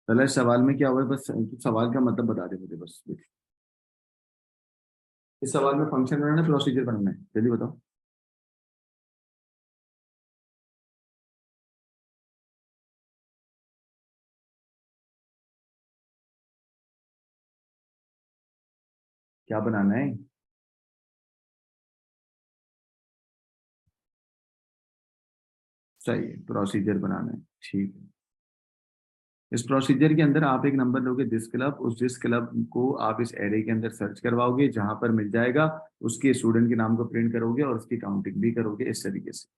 कला इस सवाल में क्या हुआ है, बस सवाल का मतलब बता दे मुझे बस। इस सवाल में फंक्शन बनाना है प्रोसीजर बनाना है, जल्दी बताओ। क्या बनाना है? सही है, प्रोसीजर बनाना है, ठीक है। इस प्रोसीजर के अंदर आप एक नंबर लोगे दिस क्लब, उस दिस क्लब को आप इस एरे के अंदर सर्च करवाओगे, जहां पर मिल जाएगा उसके स्टूडेंट के नाम को प्रिंट करोगे और उसकी काउंटिंग भी करोगे इस तरीके से।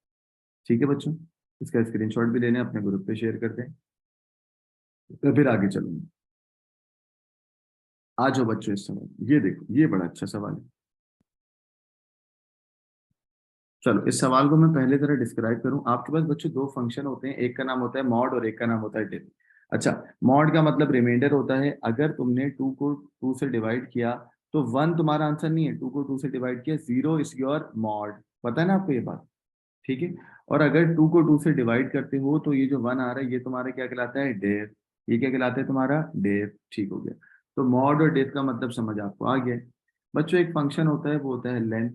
ठीक है बच्चों, इसका स्क्रीनशॉट भी लेने अपने ग्रुप पे शेयर कर दें, तो फिर आगे चलूंगा। आ जाओ बच्चों, इस सवाल ये देखो, ये बड़ा अच्छा सवाल है। चलो इस सवाल को मैं पहले तरह डिस्क्राइब करूं, आपके पास बच्चों दो फंक्शन होते हैं, एक का नाम होता है मॉड और एक का नाम होता है डिव। अच्छा, मॉड का मतलब रिमाइंडर होता है, अगर तुमने टू को टू से डिवाइड किया तो वन तुम्हारा आंसर नहीं है, टू को टू से डिवाइड किया, जीरो इज योर मॉड, पता है ना आपको ये बात? ठीक है। और अगर टू को टू से डिवाइड करते हो तो ये जो वन आ रहा है ये तुम्हारा क्या कहलाता है, डेव। ये क्या कहलाता है तुम्हारा, डेव। ठीक हो गया। तो मॉड और डेव का मतलब समझ आपको आ गया। बच्चों एक फंक्शन होता है वो होता है लेंथ।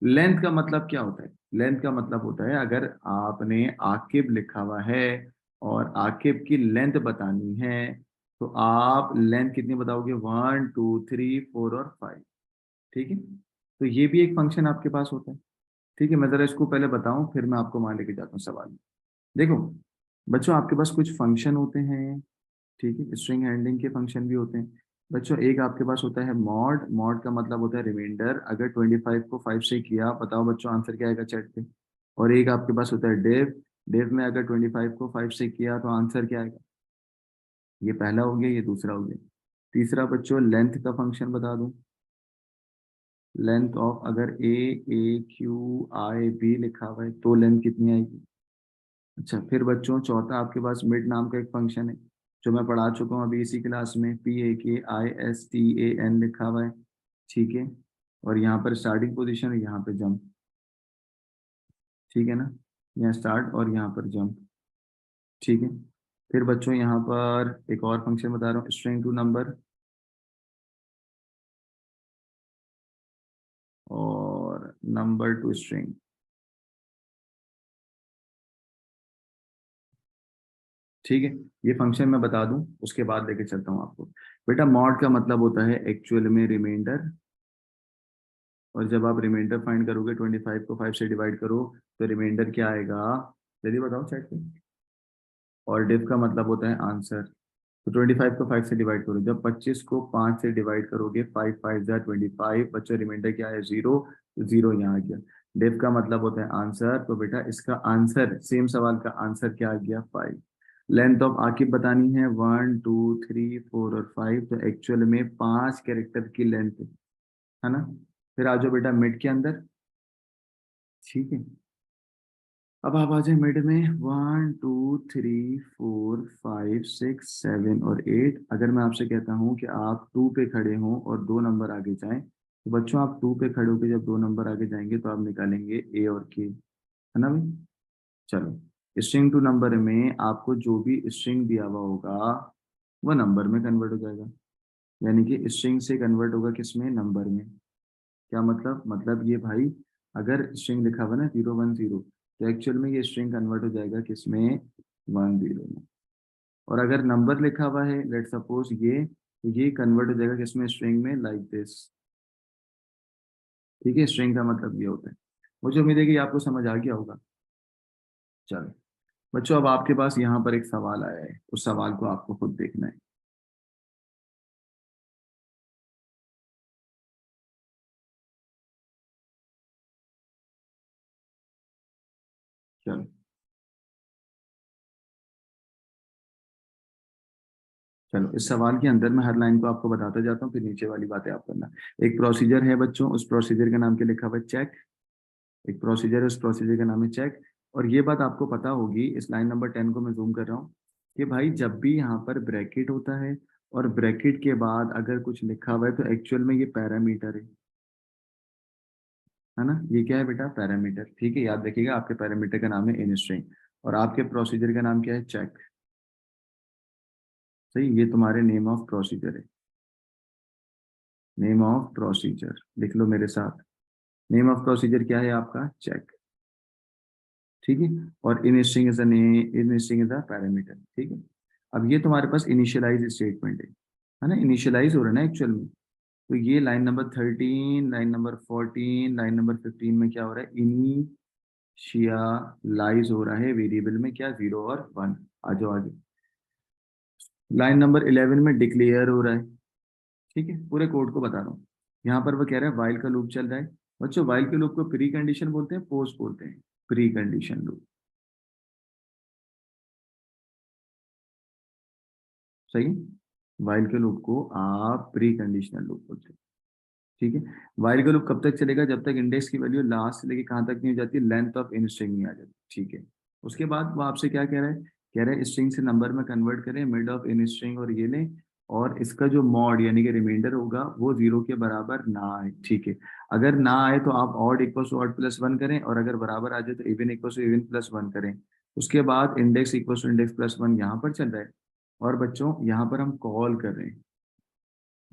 लेंथ का मतलब क्या होता है, लेंथ का मतलब होता है अगर आपने आकिब लिखा हुआ है और आकिब की लेंथ बतानी है तो आप लेंथ कितनी बताओगे, वन टू थ्री फोर और फाइव। ठीक है, तो ये भी एक फंक्शन आपके पास होता है। ठीक है, मैं जरा इसको पहले बताऊं फिर मैं आपको वहां लेके जाता हूँ सवाल में। देखो बच्चों आपके पास कुछ फंक्शन होते हैं, ठीक है, स्ट्रिंग हैंडलिंग के फंक्शन भी होते हैं। बच्चों एक आपके पास होता है मॉड, मॉड का मतलब होता है रिमाइंडर, अगर 25 को 5 से किया बताओ बच्चों आंसर क्या आएगा चैट पे। और एक आपके पास होता है डेव, डेव में अगर 25 को 5 से किया तो आंसर क्या आएगा। ये पहला हो गया, ये दूसरा हो गया। तीसरा बच्चों लेंथ का फंक्शन बता दूं, लेंथ ऑफ अगर AAQIB लिखा हुआ है तो लेंथ कितनी आएगी। अच्छा फिर बच्चों चौथा आपके पास मिड नाम का एक फंक्शन है जो मैं पढ़ा चुका हूँ अभी इसी क्लास में, PAKISTAN लिखा हुआ है, ठीक है। और यहाँ पर स्टार्टिंग पोजीशन है, यहाँ पे जंप, ठीक है ना, यहाँ स्टार्ट और यहाँ पर जंप, ठीक है। फिर बच्चों यहाँ पर एक और फंक्शन बता रहा हूँ, स्ट्रिंग टू नंबर और नंबर टू स्ट्रिंग, ठीक है। ये फंक्शन मैं बता दूं उसके बाद लेके चलता हूँ आपको। बेटा मॉड का मतलब होता है एक्चुअल में रिमाइंडर, और जब आप रिमाइंडर फाइंड करोगे 25 को 5 से डिवाइड करो तो रिमाइंडर क्या आएगा, जल्दी बताओ चैट पे। और डिव का मतलब होता है आंसर। तो 25 को 5 से डिवाइड करो, जब 25 को 5 से डिवाइड करोगे 5 5 जा 25, बच्चों रिमाइंडर क्या है 0, तो 0 यहाँ आ गया। डिव का मतलब होता है आंसर, तो बेटा इसका आंसर सेम सवाल का आंसर क्या आ गया 5। लेंथ ऑफ आकिब बतानी है 1 2 3 4 और 5, तो एक्चुअल में 5 कैरेक्टर की लेंथ है ना। फिर आ जाओ बेटा मिड के अंदर, ठीक है। अब आप आ जाए मिड में 1 2 3 4 5 6 7 और 8। अगर मैं आपसे कहता हूँ कि आप 2 पे खड़े हों और 2 नंबर आगे जाएं, तो बच्चों आप 2 पे खड़े होकर जब 2 नंबर आगे जाएंगे तो आप निकालेंगे ए और के, है ना भाई। चलो स्ट्रिंग टू नंबर में आपको जो भी स्ट्रिंग दिया हुआ होगा वो नंबर में कन्वर्ट हो जाएगा, यानी कि स्ट्रिंग से कन्वर्ट होगा किसमें, नंबर में। क्या मतलब ये भाई, अगर स्ट्रिंग लिखा हुआ ना 0 1 0, तो एक्चुअल में ये स्ट्रिंग कन्वर्ट हो जाएगा किसमें, 1 0 में। और अगर नंबर लिखा हुआ है लेट सपोज ये, तो ये कन्वर्ट हो जाएगा किसमें, स्ट्रिंग में, लाइक दिस, ठीक है। स्ट्रिंग का मतलब ये होता है। मुझे उम्मीद है कि आपको समझ आ गया होगा। चलो बच्चों अब आपके पास यहाँ पर एक सवाल आया है, उस सवाल को आपको खुद देखना है। चलो चलो इस सवाल के अंदर मैं हर लाइन को आपको बताता जाता हूँ, फिर नीचे वाली बातें आप करना। एक प्रोसीजर है बच्चों, उस प्रोसीजर का नाम क्या लिखा हुआ है, चेक। एक प्रोसीजर है, उस प्रोसीजर का नाम है चेक। और ये बात आपको पता होगी, इस लाइन नंबर 10 को मैं जूम कर रहा हूँ, कि भाई जब भी यहाँ पर ब्रैकेट होता है और ब्रैकेट के बाद अगर कुछ लिखा हुआ है तो एक्चुअल में ये पैरामीटर है ना। ये क्या है बेटा, पैरामीटर, ठीक है। याद रखिएगा आपके पैरामीटर का नाम है इन स्ट्रिंग, और आपके प्रोसीजर का नाम क्या है, चेक। सही, ये तुम्हारे नेम ऑफ प्रोसीजर है, नेम ऑफ प्रोसीजर लिख लो मेरे साथ। नेम ऑफ प्रोसीजर क्या है आपका, चेक, ठीक है। और in string is in string is a parameter, ठीक है। अब ये तुम्हारे पास इनिशियलाइज स्टेटमेंट है ना, इनिशियलाइज हो रहा है ना एक्चुअल में। तो ये line number 13, line number 14, line number 15 में क्या हो रहा है, इनिशियलाइज हो रहा है वेरिएबल में, क्या, 0 और 1। आ जाओ आगे। लाइन नंबर 11 में डिक्लेयर हो रहा है, ठीक है। पूरे कोड को बता रहा हूँ। यहाँ पर वो कह रहा है वाइल का लूप चल रहा है। बच्चों वाइल के लूप को प्री कंडीशन बोलते हैं, पोस्ट बोलते हैं, प्री कंडीशन लूप, सही। वाइल के लूप को आप प्री कंडीशनल लूप बोलते हैं, ठीक है। वाइल का लूप कब तक चलेगा, जब तक इंडेक्स की वैल्यू लास्ट से लेके कहाँ तक नहीं हो जाती, लेंथ ऑफ इन स्ट्रिंग नहीं आ जाती, ठीक है। उसके बाद वो आपसे क्या कह रहा है, कह रहा है स्ट्रिंग से नंबर में कन्वर्ट करें, मिड ऑफ इन स्ट्रिंग और ये लें, और इसका जो मॉड यानी कि रिमाइंडर होगा वो 0 के बराबर ना आए, ठीक है। अगर ना आए तो आप odd equal to odd plus 1 करें, और अगर बराबर आ जाए तो even equal to even plus 1 करें। उसके बाद index equal to index plus 1 यहाँ पर चल रहा है। और बच्चों यहाँ पर हम कॉल कर रहे हैं,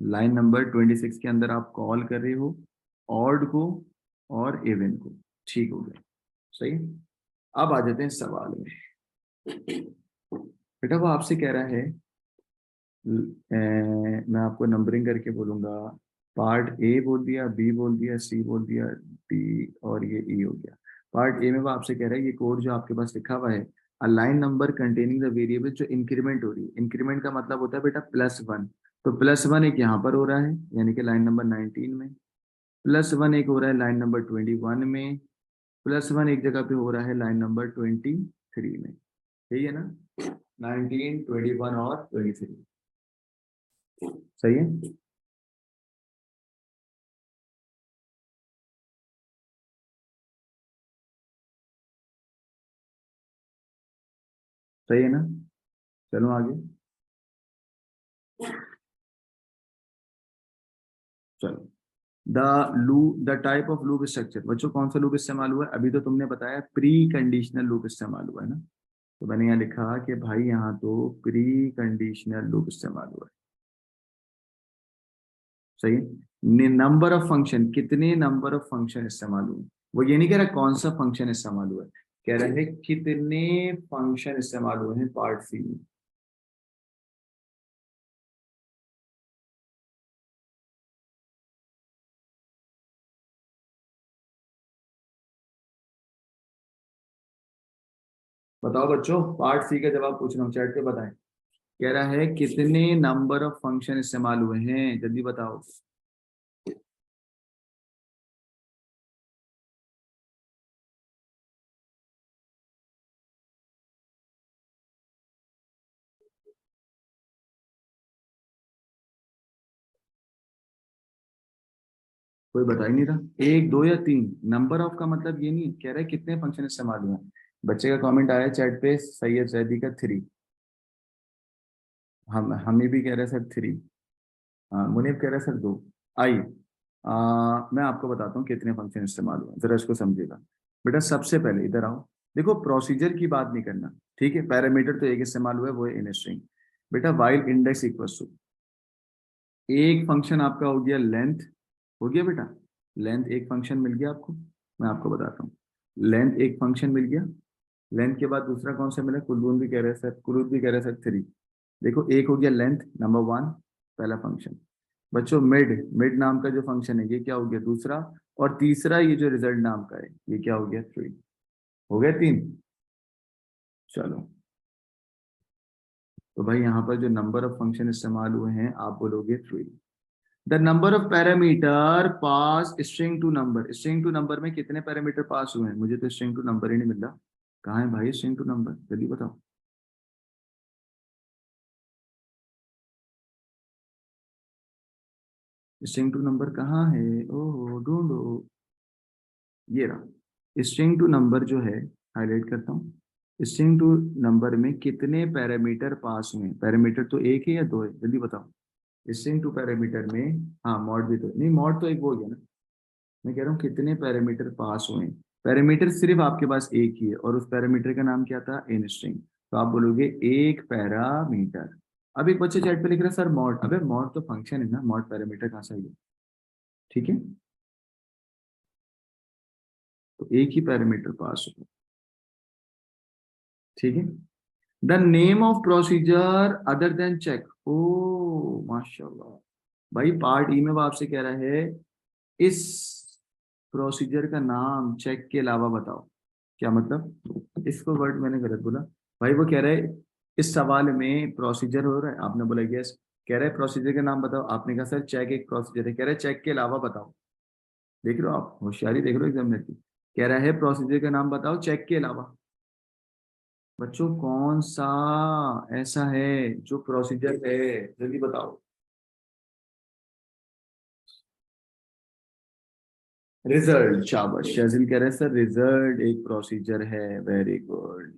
लाइन नंबर 26 के अंदर आप कॉल कर रहे हो ऑड को और इवन को, ठीक हो गया, सही। अब आ जाते हैं सवाल में। बेटा वो आपसे कह रहा है, मैं आपको नंबरिंग करके बोलूंगा, पार्ट ए बोल दिया, बी बोल दिया, सी बोल दिया, डी, और ये ई हो गया। पार्ट ए में वो आपसे कह रहा है ये कोड जो आपके पास लिखा हुआ है, a line number containing the variable जो इंक्रीमेंट हो रही है, इंक्रीमेंट का मतलब होता है बेटा +1। तो +1 एक यहाँ पर हो रहा है यानी कि लाइन नंबर 19 में, +1 एक हो रहा है लाइन नंबर 21 में, +1 एक जगह पे हो रहा है लाइन नंबर 23 में, सही है ना, 19 21 और 23, सही है। सही है ना? चलो आगे। चलो, the type of loop structure. बच्चों कौन सा लूप इस्तेमाल हुआ है? अभी तो तुमने बताया प्री कंडीशनल लूप इस्तेमाल हुआ है ना, तो मैंने यहाँ लिखा कि भाई यहाँ तो प्री कंडीशनल लूप इस्तेमाल हुआ है। सही है। नंबर ऑफ फंक्शन, कितने नंबर ऑफ फंक्शन इस्तेमाल हुए? वो ये नहीं कह रहा कौन सा फंक्शन इस्तेमाल हुआ है, कह रहे हैं कितने फंक्शन इस्तेमाल हुए हैं पार्ट सी में। बताओ बच्चों, पार्ट सी का जवाब पूछ रहा हूँ, चैट पे बताएं। कह रहा है कितने नंबर ऑफ फंक्शन इस्तेमाल हुए हैं, जल्दी बताओ। कोई बता ही नहीं रहा, एक दो या तीन। नंबर ऑफ का मतलब ये नहीं कह रहा है कितने फंक्शन इस्तेमाल हुए हैं। बच्चे का कमेंट आया चैट पे, सैयद जैदी का 3। हमें भी कह रहे हैं सर 3। हाँ, मुनीब कह रहा है सर 2। आइए, मैं आपको बताता हूँ कितने फंक्शन इस्तेमाल हुए हैं, जरा इसको समझिएगा। बेटा सबसे पहले इधर आओ। देखो प्रोसीजर की बात नहीं करना, ठीक है? पैरामीटर तो एक इस्तेमाल हुआ है, वो है इन स्ट्रिंग। बेटा वाइल इंडेक्स इक्वल टू, एक फंक्शन आपका हो गया लेंथ। हो गया बेटा, लेंथ एक फंक्शन मिल गया आपको। मैं आपको बताता हूँ, लेंथ एक फंक्शन मिल गया। लेंथ के बाद दूसरा कौन सा मिला? कुलून भी कह रहे हैं सर, कुलून भी कह रहे हैं सर 3। देखो एक हो गया लेंथ नंबर 1, पहला फंक्शन। बच्चों मिड, मिड नाम का जो फंक्शन है ये क्या हो गया? दूसरा। और तीसरा ये जो रिजल्ट नाम का है ये क्या हो गया? 3। हो गया 3। चलो, तो भाई यहाँ पर जो नंबर ऑफ फंक्शन इस्तेमाल हुए हैं आप बोलोगे 3। The number of parameter pass string to number, string to number में कितने पैरामीटर पास हुए हैं? मुझे तो स्ट्रिंग टू नंबर ही नहीं मिल रहा। कहाँ है भाई स्ट्रिंग टू नंबर, जल्दी बताओ। स्ट्रिंग टू नंबर कहाँ है? ओहो ढूंढो। ये रहा स्ट्रिंग टू नंबर जो है, हाईलाइट करता हूँ। स्ट्रिंग टू नंबर में कितने पैरामीटर पास हुए? पैरामीटर तो एक है या दो है, जल्दी बताओ। स्ट्रिंग टू पैरामीटर में, हाँ मॉड भी तो नहीं, मॉड तो एक वो हो गया ना। मैं कह रहा हूँ कितने पैरामीटर पास हुए? पैरामीटर सिर्फ आपके पास एक ही है, और उस पैरामीटर का नाम क्या था? In string. तो आप बोलोगे एक पैरामीटर। अब एक बच्चे चैट पे लिख रहे हैं सर मॉड, अबे मॉड तो फंक्शन है ना, मॉड पैरामीटर कहाँ से आ गया? ठीक है, तो एक ही पैरामीटर पास हुआ। ठीक है। The name of procedure other than check. ओ माशाल्लाह, भाई पार्ट ई में वो आपसे कह रहा है इस प्रोसीजर का नाम चेक के अलावा बताओ। क्या मतलब? इसको वर्ड मैंने गलत बोला। भाई वो कह रहा है इस सवाल में प्रोसीजर हो रहा है, आपने बोला यस। कह रहा है प्रोसीजर का नाम बताओ, आपने कहा सर चेक एक प्रोसीजर है। कह रहा है चेक के अलावा बताओ। देख रहे हो आप, होशियारी देख रहे हो एग्जामिनर की। कह रहा है प्रोसीजर का नाम बताओ चेक के अलावा। बच्चों कौन सा ऐसा है जो प्रोसीजर है, जल्दी बताओ। रिजल्ट, शाबाश। शाजिल कह रहे हैं सर रिजल्ट एक प्रोसीजर है, वेरी गुड।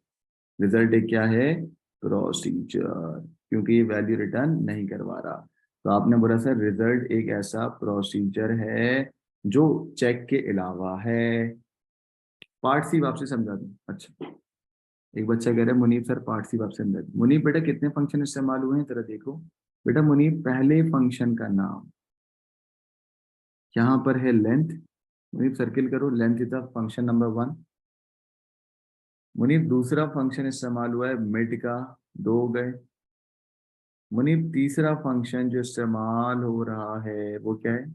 रिजल्ट एक क्या है? प्रोसीजर, क्योंकि ये वैल्यू रिटर्न नहीं करवा रहा। तो आपने बोला सर रिजल्ट एक ऐसा प्रोसीजर है जो चेक के अलावा है। पार्ट सी वापसी समझा दूं? अच्छा, एक बच्चा कह रहा है मुनीब सर पार्ट सी वापसी समझा दूं। मुनीब बेटा कितने फंक्शन इस्तेमाल हुए हैं जरा देखो। बेटा मुनीब पहले फंक्शन का नाम, यहाँ पर है लेंथ। मुनीब सर्किल करो, length is the function number 1। Munib दूसरा फंक्शन इस्तेमाल हुआ है मिड का, 2 हो गए। मुनीब तीसरा फंक्शन जो इस्तेमाल हो रहा है वो क्या है?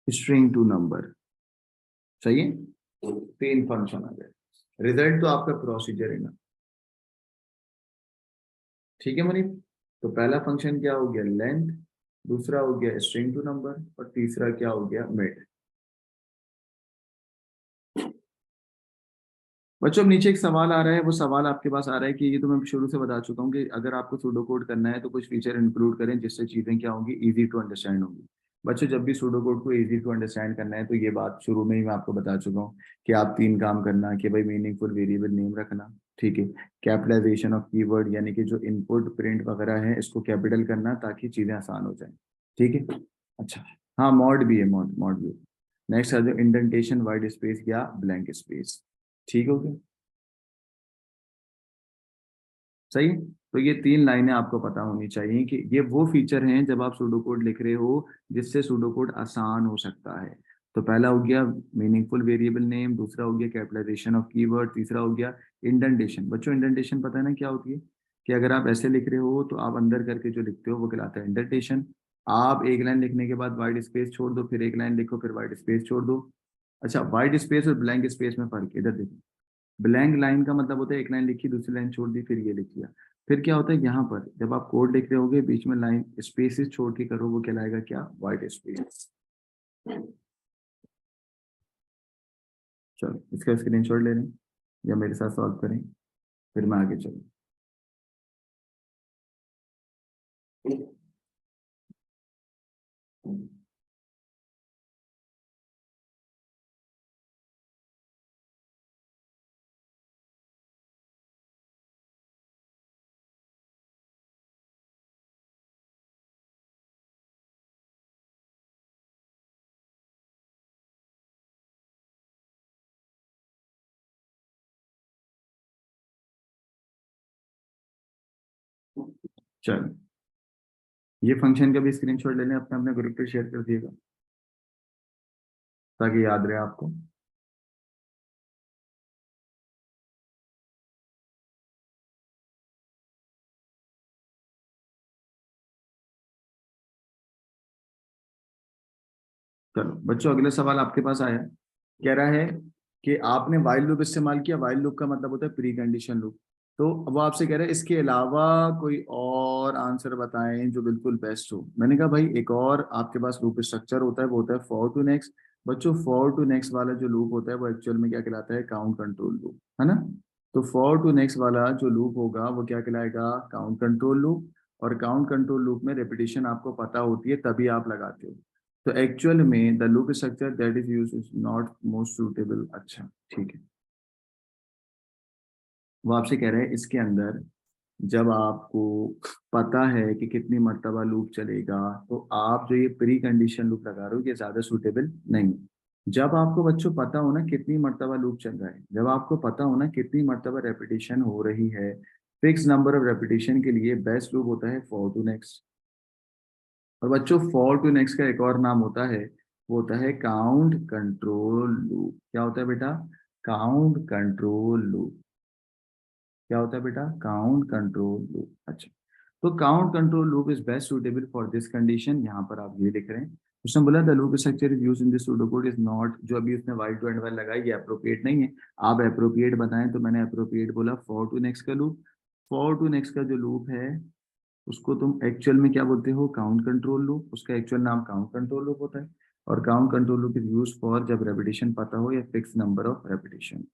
String to number. सही है, तो 3 फंक्शन आ गए। रिजल्ट तो आपका प्रोसीजर है ना। ठीक है मुनीब, तो पहला फंक्शन क्या हो गया? लेंथ। दूसरा हो गया स्ट्रिंग टू नंबर, और तीसरा क्या हो गया? मिड। बच्चों अब नीचे एक सवाल आ रहा है, वो सवाल आपके पास आ रहा है कि ये तो मैं शुरू से बता चुका हूँ कि अगर आपको सूडो कोड करना है तो कुछ फीचर इंक्लूड करें जिससे चीजें क्या होंगी, इजी टू अंडरस्टैंड होंगी। बच्चों जब भी सूडो कोड को इजी टू अंडरस्टैंड करना है तो ये बात शुरू में ही मैं आपको बता चुका हूँ कि आप तीन काम करना कि भाई मीनिंगफुल वेरिएबल नेम रखना, ठीक है, कैपिटलाइजेशन ऑफ कीवर्ड यानी कि जो इनपुट प्रिंट वगैरह है इसको कैपिटल करना ताकि चीजें आसान हो जाए, ठीक है। अच्छा, हाँ मॉड भी है, मॉड भी है। नेक्स्ट आ जाओ इंडेंटेशन, वाइड स्पेस या ब्लैंक स्पेस, ठीक हो गया, सही है? तो ये तीन लाइनें आपको पता होनी चाहिए कि ये वो फीचर हैं जब आप सूडो कोड लिख रहे हो जिससे सूडो कोड आसान हो सकता है। तो पहला हो गया मीनिंगफुल वेरिएबल नेम, दूसरा हो गया कैपिटलाइजेशन ऑफ कीवर्ड, तीसरा हो गया इंडेंटेशन। बच्चों इंडेंटेशन पता है ना क्या होती है, कि अगर आप ऐसे लिख रहे हो तो आप अंदर करके जो लिखते हो वो कहलाता है इंडेंटेशन। आप एक लाइन लिखने के बाद वाइड स्पेस छोड़ दो, फिर एक लाइन लिखो, फिर वाइड स्पेस छोड़ दो। अच्छा, वाइड स्पेस और ब्लैंक स्पेस में फर्क है, इधर देखो। ब्लैंक लाइन का मतलब होता है एक लाइन लिखी, दूसरी लाइन छोड़ दी, फिर ये लिख लिया। फिर क्या होता है यहाँ पर जब आप कोड लिख रहे होगे बीच में लाइन स्पेसेस छोड़ के करो, वो कहलाएगा क्या, वाइट स्पेस। चलो इसका स्क्रीनशॉट ले लें या मेरे साथ सॉल्व करें, फिर मैं आगे चलूँ। चलो ये फंक्शन का भी स्क्रीनशॉट ले लें, अपने अपने ग्रुप पे शेयर कर दिएगा ताकि याद रहे आपको। चलो बच्चों अगला सवाल आपके पास आया, कह रहा है कि आपने वाइल लूप इस्तेमाल किया। वाइल लूप का मतलब होता है प्री कंडीशन लूप। तो वो आपसे कह रहा है इसके अलावा कोई और आंसर बताएं जो बिल्कुल बेस्ट हो। मैंने कहा भाई एक और आपके पास लूप स्ट्रक्चर होता है, वो होता है फॉर टू नेक्स्ट। बच्चों फॉर टू नेक्स्ट वाला जो लूप होता है वो एक्चुअल में क्या कहलाता है, काउंट कंट्रोल लूप, है ना। तो फॉर टू नेक्स्ट वाला जो लूप होगा वो क्या कहलाएगा, काउंट कंट्रोल लूप। और काउंट कंट्रोल लूप में रेपिटेशन आपको पता होती है तभी आप लगाते हो। तो एक्चुअल में the loop structure that is use is not most suitable. अच्छा ठीक है, वो आपसे कह रहे हैं इसके अंदर जब आपको पता है कि कितनी मर्तबा लूप चलेगा तो आप जो ये प्री कंडीशन लूप लगा रहे हो ये ज्यादा सूटेबल नहीं। जब आपको बच्चों पता हो ना कितनी मर्तबा लूप चल रहा है, जब आपको पता हो ना कितनी मर्तबा रेपिटेशन हो रही है, फिक्स नंबर ऑफ रेपिटेशन के लिए बेस्ट लूप होता है फॉर टू नेक्स्ट। और बच्चों फॉर टू नेक्स्ट का एक और नाम होता है, वो होता है काउंट कंट्रोल लूप। क्या होता है बेटा, काउंट कंट्रोल लूप। क्या होता है बेटा, काउंट कंट्रोल लूप। अच्छा, तो count control loop is best suitable for this condition. यहाँ पर आप ये लिख रहे हैं, उसने बोला the loop structure is used in this pseudo code is not, जो अभी उसने वाइड टू एंड वाइल लगाई ये अप्रोप्रिएट नहीं है। आप अप्रोप्रिएट बताएं तो मैंने अप्रोप्रिएट बोला फॉर टू नेक्स्ट का लूप। फॉर टू नेक्स्ट का जो लूप है उसको तुम एक्चुअल में क्या बोलते हो, काउंट कंट्रोल लूप। उसका एक्चुअल नाम काउंट कंट्रोल लूप होता है। और count control loop is use for जब रेपिटेशन पता हो या फिक्स नंबर ऑफ रेपिटेशन।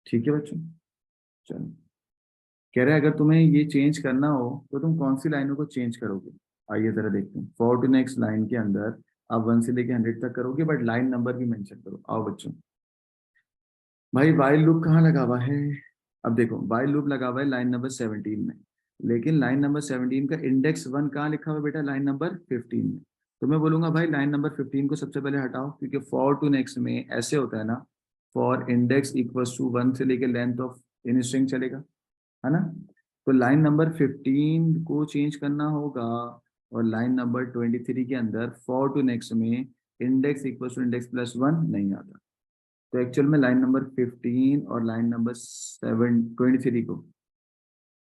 ठीक है बच्चों, चलो कह रहे हैं अगर तुम्हें ये चेंज करना हो तो तुम कौन सी लाइनों को चेंज करोगे। आइए जरा देखते हैं, फॉर टू नेक्स्ट लाइन के अंदर आप 1 से लेके 100 तक करोगे बट लाइन नंबर भी मेंशन करो। आओ बच्चों, भाई वाइल लूप कहाँ लगा हुआ है, अब देखो वाइल लूप लगा हुआ है लाइन नंबर 17 में। लेकिन लाइन नंबर 17 का इंडेक्स 1 कहाँ लिखा हुआ है बेटा, लाइन नंबर 15 में। तो मैं बोलूंगा भाई लाइन नंबर 15 को सबसे पहले हटाओ, क्योंकि फॉर टू नेक्स्ट में ऐसे होता है ना, फॉर इंडेक्स इक्वल्स टू 1 से लेके लेंथ ऑफ इन स्ट्रिंग चलेगा, है ना। तो लाइन नंबर 15 को चेंज करना होगा। और लाइन नंबर 23 के अंदर फॉर टू नेक्स्ट में index equal to index plus 1 नहीं आता। तो एक्चुअल में लाइन नंबर 15 और लाइन नंबर 23 को,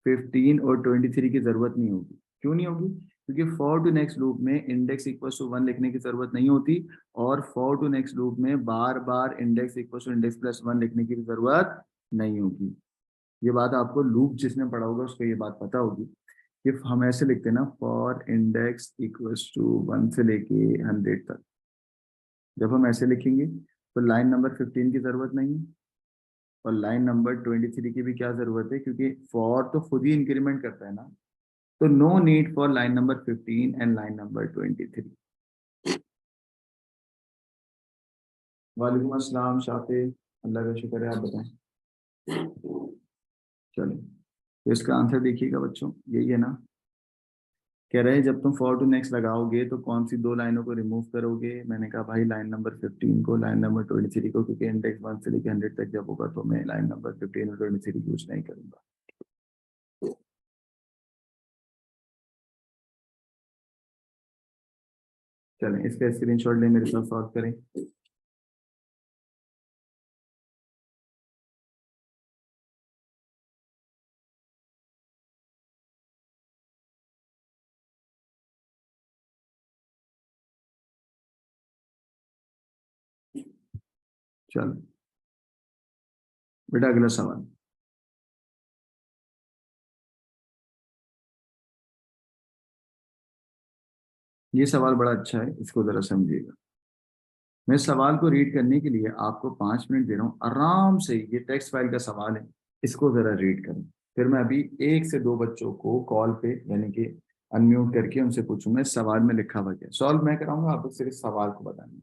15 और 23 की जरूरत नहीं होगी। क्यों नहीं होगी, क्योंकि फॉर टू नेक्स्ट लूप में इंडेक्स इक्वल टू 1 लिखने की जरूरत नहीं होती। और फॉर टू नेक्स्ट लूप में बार बार index equal to index plus 1 लिखने की जरूरत नहीं होगी। ये बात आपको लूप जिसने पढ़ा होगा उसको ये बात पता होगी कि हम ऐसे लिखते हैं ना, फॉर इंडेक्स इक्वल्स टू 1 से लेके 100 तक। जब हम ऐसे लिखेंगे तो लाइन नंबर 15 की जरूरत नहीं है। और लाइन नंबर 23 की भी क्या जरूरत है, क्योंकि फॉर तो खुद ही इंक्रीमेंट करता है ना, तो no need for line number 15 and line number 23। वालेकुम अस्सलाम शाफे, अल्लाह का शुक्र है, आप बताएं। चलो, तो इसका आंसर देखिएगा बच्चों, यही है ना। कह रहे हैं जब तुम फॉर टू नेक्स्ट लगाओगे तो कौन सी दो लाइनों को रिमूव करोगे। मैंने कहा भाई लाइन नंबर 15 को, लाइन नंबर 23 को, क्योंकि इंडेक्स 1 से लेकर 100 तक जब होगा तो मैं लाइन नंबर 15 और 23 यूज नहीं करूंगा। चलें, इसका स्क्रीनशॉट लें, मेरे साथ सॉल्व करें। चलो बेटा, अगला सवाल। ये सवाल बड़ा अच्छा है, इसको जरा समझिएगा। मैं सवाल को रीड करने के लिए आपको 5 मिनट दे रहा हूँ, आराम से, ये टेक्स्ट फाइल का सवाल है, इसको जरा रीड करें। फिर मैं अभी 1 से 2 बच्चों को कॉल पे यानी कि अनम्यूट करके उनसे पूछूंगा इस सवाल में लिखा हुआ क्या। सॉल्व मैं कराऊंगा, आपको सिर्फ सवाल को बताना।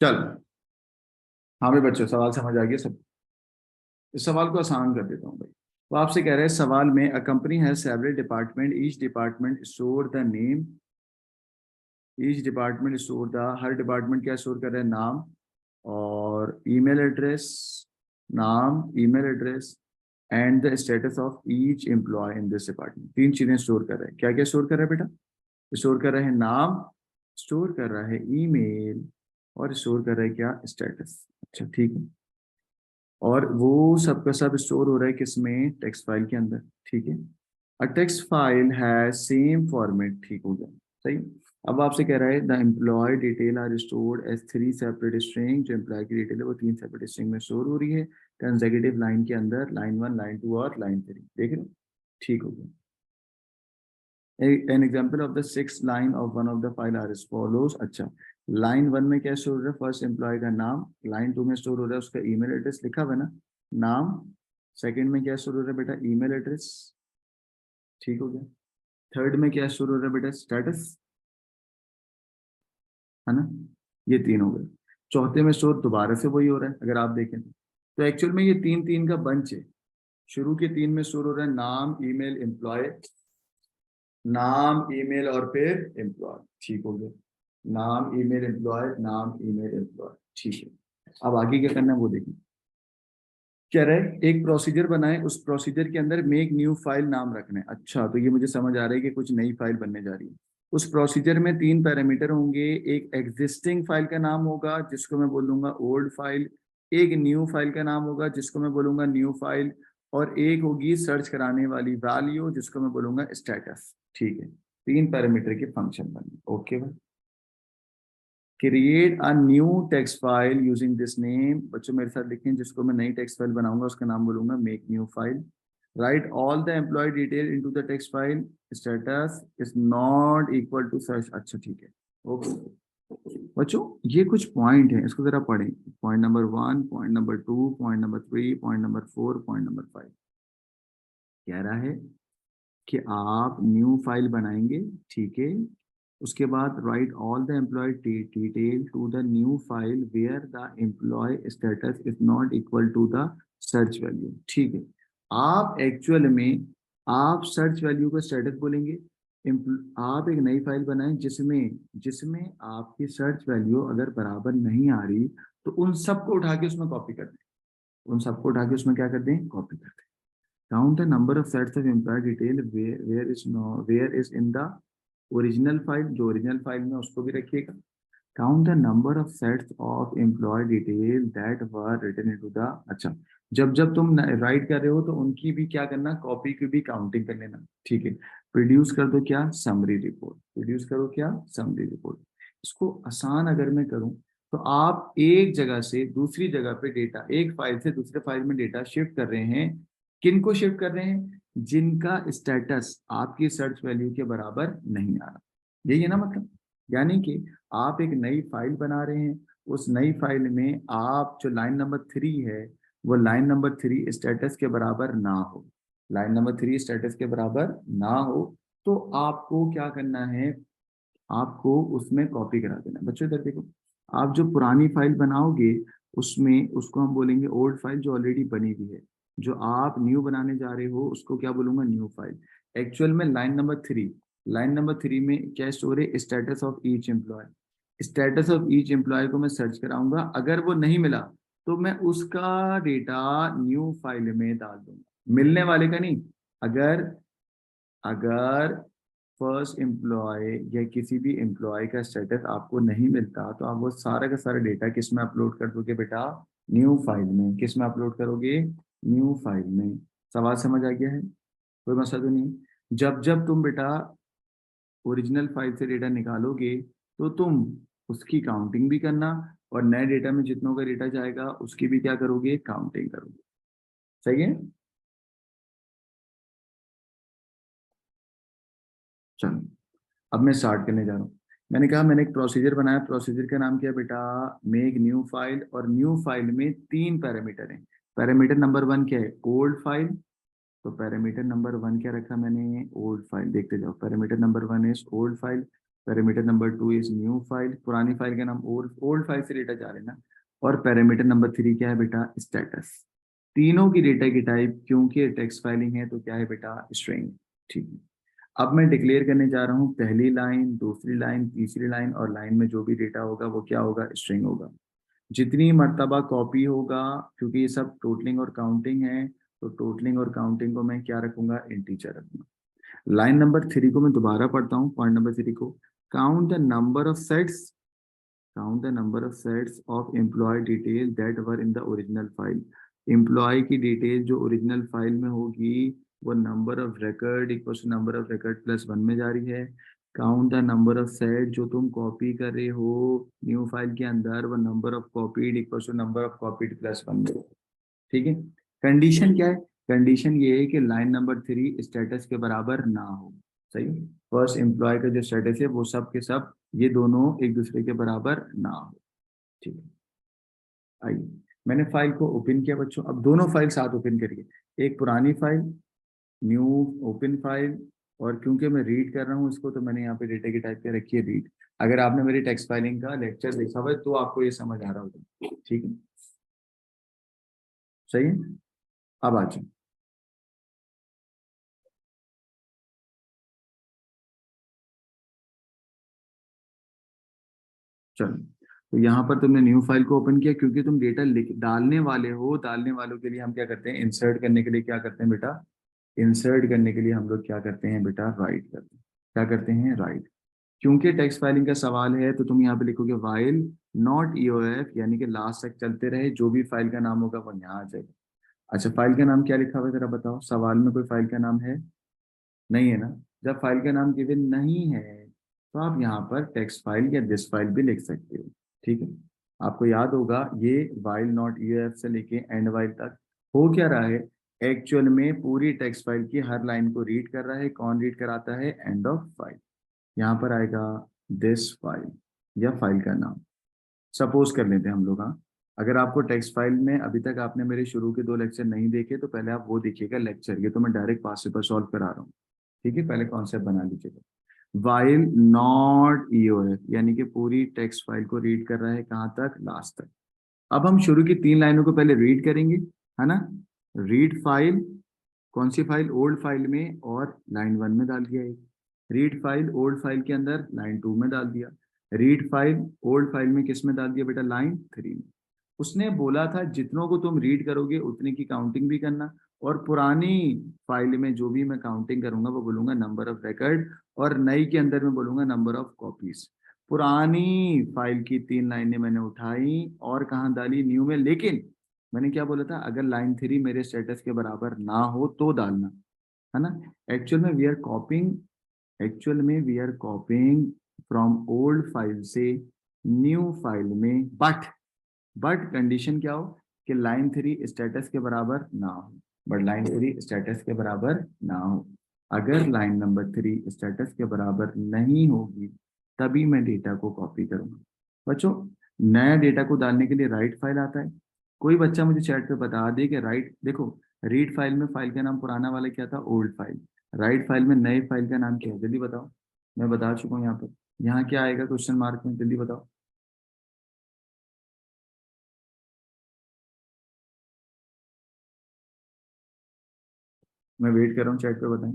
चलो, हाँ भाई बच्चों, सवाल समझ आ गया सब। इस सवाल को आसान कर देता हूँ भाई। तो आपसे कह रहे हैं सवाल में, a company has several department, each department store the name, each department store the, her department क्या स्टोर कर रहे हैं, नाम और ईमेल एड्रेस, नाम email address and the status of each employee in this department. 3 चीजें स्टोर कर रहे हैं। क्या क्या स्टोर कर रहा है बेटा? स्टोर कर रहे हैं नाम, स्टोर कर रहा है ईमेल, और स्टोर कर रहा है क्या, स्टेटस। अच्छा ठीक है, और वो सब का सब स्टोर हो रहा है किसमें, टेक्स्ट फाइल के अंदर। ठीक है, a text file has same format, ठीक हो गया, सही। अब आपसे कह रहा है the employee detail are stored as 3 separate string, जो एम्प्लॉय की डिटेल है वो 3 सेपरेट स्ट्रिंग में स्टोर हो रही है कंसेक्यूटिव लाइन के अंदर, लाइन 1, लाइन 2 और लाइन 3, देख रहे हो, ठीक हो गया। An example of the 6 line of one of the file are as follows. अच्छा, लाइन 1 में क्या स्टोर हो रहा है, फर्स्ट एम्प्लॉय का नाम, लाइन 2 में स्टोर हो रहा है उसका ईमेल एड्रेस, लिखा हुआ है ना, नाम। सेकंड में क्या स्टोर हो रहा है बेटा, ईमेल एड्रेस, ठीक हो गया। थर्ड में क्या स्टोर हो रहा है बेटा, स्टेटस, है ना, ये 3 हो गए। चौथे में स्टोर दोबारा से वही हो रहा है, अगर आप देखें तो एक्चुअल में ये 3 3 का बंच है। शुरू के 3 में स्टोर हो रहा है नाम ईमेल एम्प्लॉय, नाम ईमेल और फिर एम्प्लॉय, ठीक हो गया। नाम ईमेल एम्प्लॉय, नाम ईमेल एम्प्लॉय, ठीक है। अब आगे क्या करना है वो देखिए। कह रहा है एक प्रोसीजर बनाए, उस प्रोसीजर के अंदर मेक न्यू फाइल नाम रखना है। अच्छा, तो ये मुझे समझ आ रहा है कि कुछ नई फाइल बनने जा रही है। उस प्रोसीजर में 3 पैरामीटर होंगे, एक एग्जिस्टिंग फाइल का नाम होगा जिसको मैं बोलूंगा ओल्ड फाइल, एक न्यू फाइल का नाम होगा जिसको मैं बोलूंगा न्यू फाइल, और एक होगी सर्च कराने वाली वैल्यू जिसको मैं बोलूंगा स्टेटस। ठीक है, 3 पैरामीटर के फंक्शन बने। ओके भाई, create a new text file using this name, बच्चों मेरे साथ लिखें, जिसको मैं नई टेक्स्ट फाइल बनाऊंगा उसका नाम बोलूंगा make new file. Write all the employee detail into the text file, status is not equal to search. अच्छा ठीक है, ओके बच्चों, ये कुछ पॉइंट है, इसको जरा पढ़ें। Point number 1, point number 2, point number 3, point number 4, point number 5। कह रहा है कि आप न्यू फाइल बनाएंगे, ठीक है, उसके बाद write all the employee detail to the new file where the employee status is not equal to the search value. ठीक है, आप एक्चुअल में आप सर्च वैल्यू को स्टेटस बोलेंगे। आप एक नई फाइल बनाएं जिसमें जिसमें आपकी सर्च वैल्यू अगर बराबर नहीं आ रही तो उन सबको उठा के उसमें कॉपी कर दें, उन सबको उठा के उसमें क्या कर दें, कॉपी कर दें। Count the number of sets of employee detail where is in the original file, जो original file में उसको भी रखिएगा। Count the number of sets of employee detail that were written into the, अच्छा, जब जब तुम राइट कर रहे हो तो उनकी भी क्या करना, कॉपी की भी काउंटिंग कर लेना। ठीक है, प्रोड्यूस कर दो क्या, समरी रिपोर्ट, प्रोड्यूस करो क्या, समरी रिपोर्ट। इसको आसान अगर मैं करूं तो आप एक जगह से दूसरी जगह पे डेटा, एक फाइल से दूसरे फाइल में डेटा शिफ्ट कर रहे हैं। किन को शिफ्ट कर रहे हैं, जिनका स्टेटस आपकी सर्च वैल्यू के बराबर नहीं आ रहा। यही है ना मतलब, यानी कि आप एक नई फाइल बना रहे हैं, उस नई फाइल में आप जो लाइन नंबर 3 है वो लाइन नंबर 3 स्टेटस के बराबर ना हो, लाइन नंबर 3 स्टेटस के बराबर ना हो, तो आपको क्या करना है, आपको उसमें कॉपी करा देना। बच्चों इधर देखो, आप जो पुरानी फाइल बनाओगे उसमें उसको हम बोलेंगे ओल्ड फाइल जो ऑलरेडी बनी हुई है, जो आप न्यू बनाने जा रहे हो उसको क्या बोलूंगा, न्यू फाइल। एक्चुअल में लाइन नंबर 3 में क्या स्टोर है, status of each employ. Status of each employ को मैं सर्च कराऊंगा, अगर वो नहीं मिला तो मैं उसका डेटा न्यू फाइल में डाल दूंगा, मिलने वाले का नहीं। अगर अगर फर्स्ट एम्प्लॉय या किसी भी एम्प्लॉय का स्टेटस आपको नहीं मिलता तो आप वो सारा का सारा डेटा किस में अपलोड कर दोगे बेटा, न्यू फाइल में। किस में अपलोड करोगे, न्यू फाइल में। सवाल समझ आ गया है, कोई मसला तो नहीं। जब जब तुम बेटा ओरिजिनल फाइल से डेटा निकालोगे तो तुम उसकी काउंटिंग भी करना, और नए डेटा में जितनों का डेटा जाएगा उसकी भी क्या करोगे, काउंटिंग करोगे। सही है, चलो अब मैं स्टार्ट करने जा रहा हूँ। मैंने कहा मैंने एक प्रोसीजर बनाया, प्रोसीजर का नाम क्या है बेटा, मेक न्यू फाइल, और न्यू फाइल में 3 पैरामीटर हैं। पैरामीटर नंबर 1 क्या है, ओल्ड फाइल, तो पैरामीटर नंबर 1 क्या रखा मैंने, ओल्ड फाइल। देखते जाओ, parameter number 1 is old file, parameter number 2 is new file, पुरानी फाइल का नाम ओल्ड, ओल्ड फाइल से डेटा जा रहे ना, और पैरामीटर नंबर 3 क्या है बेटा, स्टेटस। तीनों की डेटा की टाइप, क्योंकि टेक्स्ट फाइलिंग है तो क्या है बेटा, स्ट्रिंग। ठीक है, अब मैं डिक्लेयर करने जा रहा हूँ पहली लाइन, दूसरी लाइन, तीसरी लाइन, और लाइन में जो भी डेटा होगा वो क्या होगा, स्ट्रिंग होगा। जितनी मर्तबा कॉपी होगा, क्योंकि ये सब टोटलिंग और काउंटिंग है, तो टोटलिंग और काउंटिंग को मैं क्या रखूंगा, इंटीजर रखूंगा। लाइन नंबर 3 को मैं दोबारा पढ़ता हूँ, पॉइंट नंबर 3 को, count the number of sets, count the number of sets of employee detail that were in the original file. Employee की डिटेल जो ओरिजिनल फाइल में होगी वो number of record equal to number of record plus 1 में जा रही है। Count the number of set जो तुम कॉपी कर रहे हो न्यू फाइल के अंदर, वो number of copied equal to number of copied plus 1 में। ठीक है, कंडीशन क्या है, कंडीशन ये है कि लाइन नंबर 3 स्टेटस के बराबर ना हो। सही, फर्स्ट एम्प्लॉय का जो स्टेटस है वो सब के सब ये दोनों एक दूसरे के बराबर ना हो। ठीक है, आइए मैंने फाइल को ओपन किया बच्चों, अब दोनों फाइल साथ ओपन करिए, एक पुरानी फाइल, न्यू ओपन फाइल, और क्योंकि मैं रीड कर रहा हूँ इसको तो मैंने यहाँ पे डेटा की टाइप पे रखी है रीड। अगर आपने मेरी टेक्स्ट फाइलिंग का लेक्चर देखा हुआ है तो आपको ये समझ आ रहा होगा। ठीक है, सही है, अब आ जाओ। चलो, तो यहाँ पर तुमने न्यू फाइल को ओपन किया, क्योंकि तुम डेटा लिख डालने वाले हो, डालने वालों के लिए हम क्या करते हैं, इंसर्ट करने के लिए क्या करते हैं बेटा, इंसर्ट करने के लिए हम लोग क्या करते हैं बेटा, राइट करते हैं। क्या करते हैं, राइट। क्योंकि टेक्स्ट फाइलिंग का सवाल है तो तुम यहाँ पे लिखोगे वाइल नॉट ईओएफ, यानी कि लास्ट तक चलते रहे, जो भी फाइल का नाम होगा वो यहाँ आ जाएगा। अच्छा, फाइल का नाम क्या लिखा हुआ है जरा बताओ, सवाल में कोई फाइल का नाम है? नहीं है ना। जब फाइल का नाम गिवन नहीं है तो आप यहाँ पर टेक्स्ट फाइल या दिस फाइल भी लिख सकते हो। ठीक है, आपको याद होगा ये वाइल नॉट यूएफ से लेके एंड वाइल तक हो क्या रहा है, एक्चुअल में पूरी टेक्स्ट फाइल की हर लाइन को रीड कर रहा है। कौन रीड कराता है? End of file. यहाँ पर आएगा दिस फाइल या फाइल का नाम। सपोज कर लेते हैं हम लोग, हाँ, अगर आपको टेक्स्ट फाइल में अभी तक आपने मेरे शुरू के 2 लेक्चर नहीं देखे तो पहले आप वो देखिएगा लेक्चर, ये तो मैं डायरेक्ट पास पेपर सॉल्व करा रहा हूँ। ठीक है, पहले कॉन्सेप्ट बना लीजिएगा। वाइल नॉट ईओएफ यानी कि पूरी टेक्स्ट फाइल को रीड कर रहा है, कहाँ तक? लास्ट तक। अब हम शुरू की 3 लाइनों को पहले रीड करेंगे, है ना। रीड फाइल, कौन सी फाइल? ओल्ड फाइल में, और लाइन 1 में डाल दिया एक। रीड फाइल ओल्ड फाइल के अंदर लाइन 2 में डाल दिया। रीड फाइल ओल्ड फाइल में किस में डाल दिया बेटा? लाइन 3 में। उसने बोला था जितनों को तुम रीड करोगे उतने की काउंटिंग भी करना, और पुरानी फाइल में जो भी मैं काउंटिंग करूंगा वो बोलूंगा नंबर ऑफ रिकॉर्ड, और नई के अंदर मैं बोलूंगा नंबर ऑफ कॉपीज। पुरानी फाइल की 3 लाइनें मैंने उठाई और कहाँ डाली? न्यू में। लेकिन मैंने क्या बोला था? अगर लाइन 3 मेरे स्टेटस के बराबर ना हो तो डालना, है ना। एक्चुअल में वी आर कॉपिंग एक्चुअल में we are copying from old file से न्यू फाइल में, बट कंडीशन क्या हो कि लाइन 3 स्टेटस के बराबर ना हो। बट लाइन 3 स्टेटस के बराबर ना हो। अगर लाइन नंबर 3 स्टेटस के बराबर नहीं होगी तभी मैं डेटा को कॉपी करूंगा। बच्चों, नया डेटा को डालने के लिए राइट फाइल आता है। कोई बच्चा मुझे चैट पे बता दे कि राइट, देखो, रीड फाइल में फाइल का नाम पुराना वाला क्या था? Old file. राइट फाइल में नए फाइल का नाम क्या है? जल्दी बताओ। मैं बता चुका हूँ यहाँ पर। यहाँ क्या आएगा क्वेश्चन मार्क में? जल्दी बताओ। मैं वेट कर रहा हूँ, चैट पे बताएं।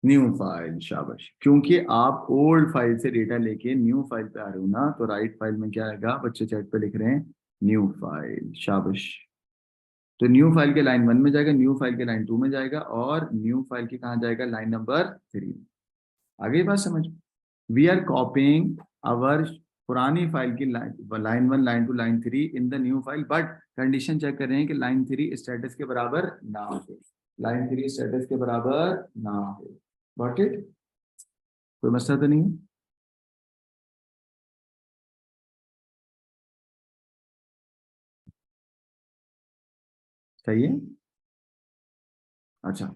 न्यू फाइल, शाबाश। क्योंकि आप ओल्ड फाइल से डेटा लेके न्यू फाइल पे आ रहे हो ना, तो राइट फाइल में क्या आएगा? बच्चे चैट पे लिख रहे हैं न्यू फाइल, शाबाश। तो न्यू फाइल के लाइन 1 में जाएगा, न्यू फाइल के लाइन 2 में जाएगा, और न्यू फाइल के कहाँ जाएगा? Line number 3। आगे बात समझ। वी आर कॉपिंग अवर पुरानी फाइल की line 1 line 2 line 3 in the new file, but condition check कर रहे हैं कि लाइन 3 स्टेटस के बराबर ना हो। लाइन 3 स्टेटस के बराबर ना हो। Got it? कोई मसला तो नहीं है? सही है। अच्छा,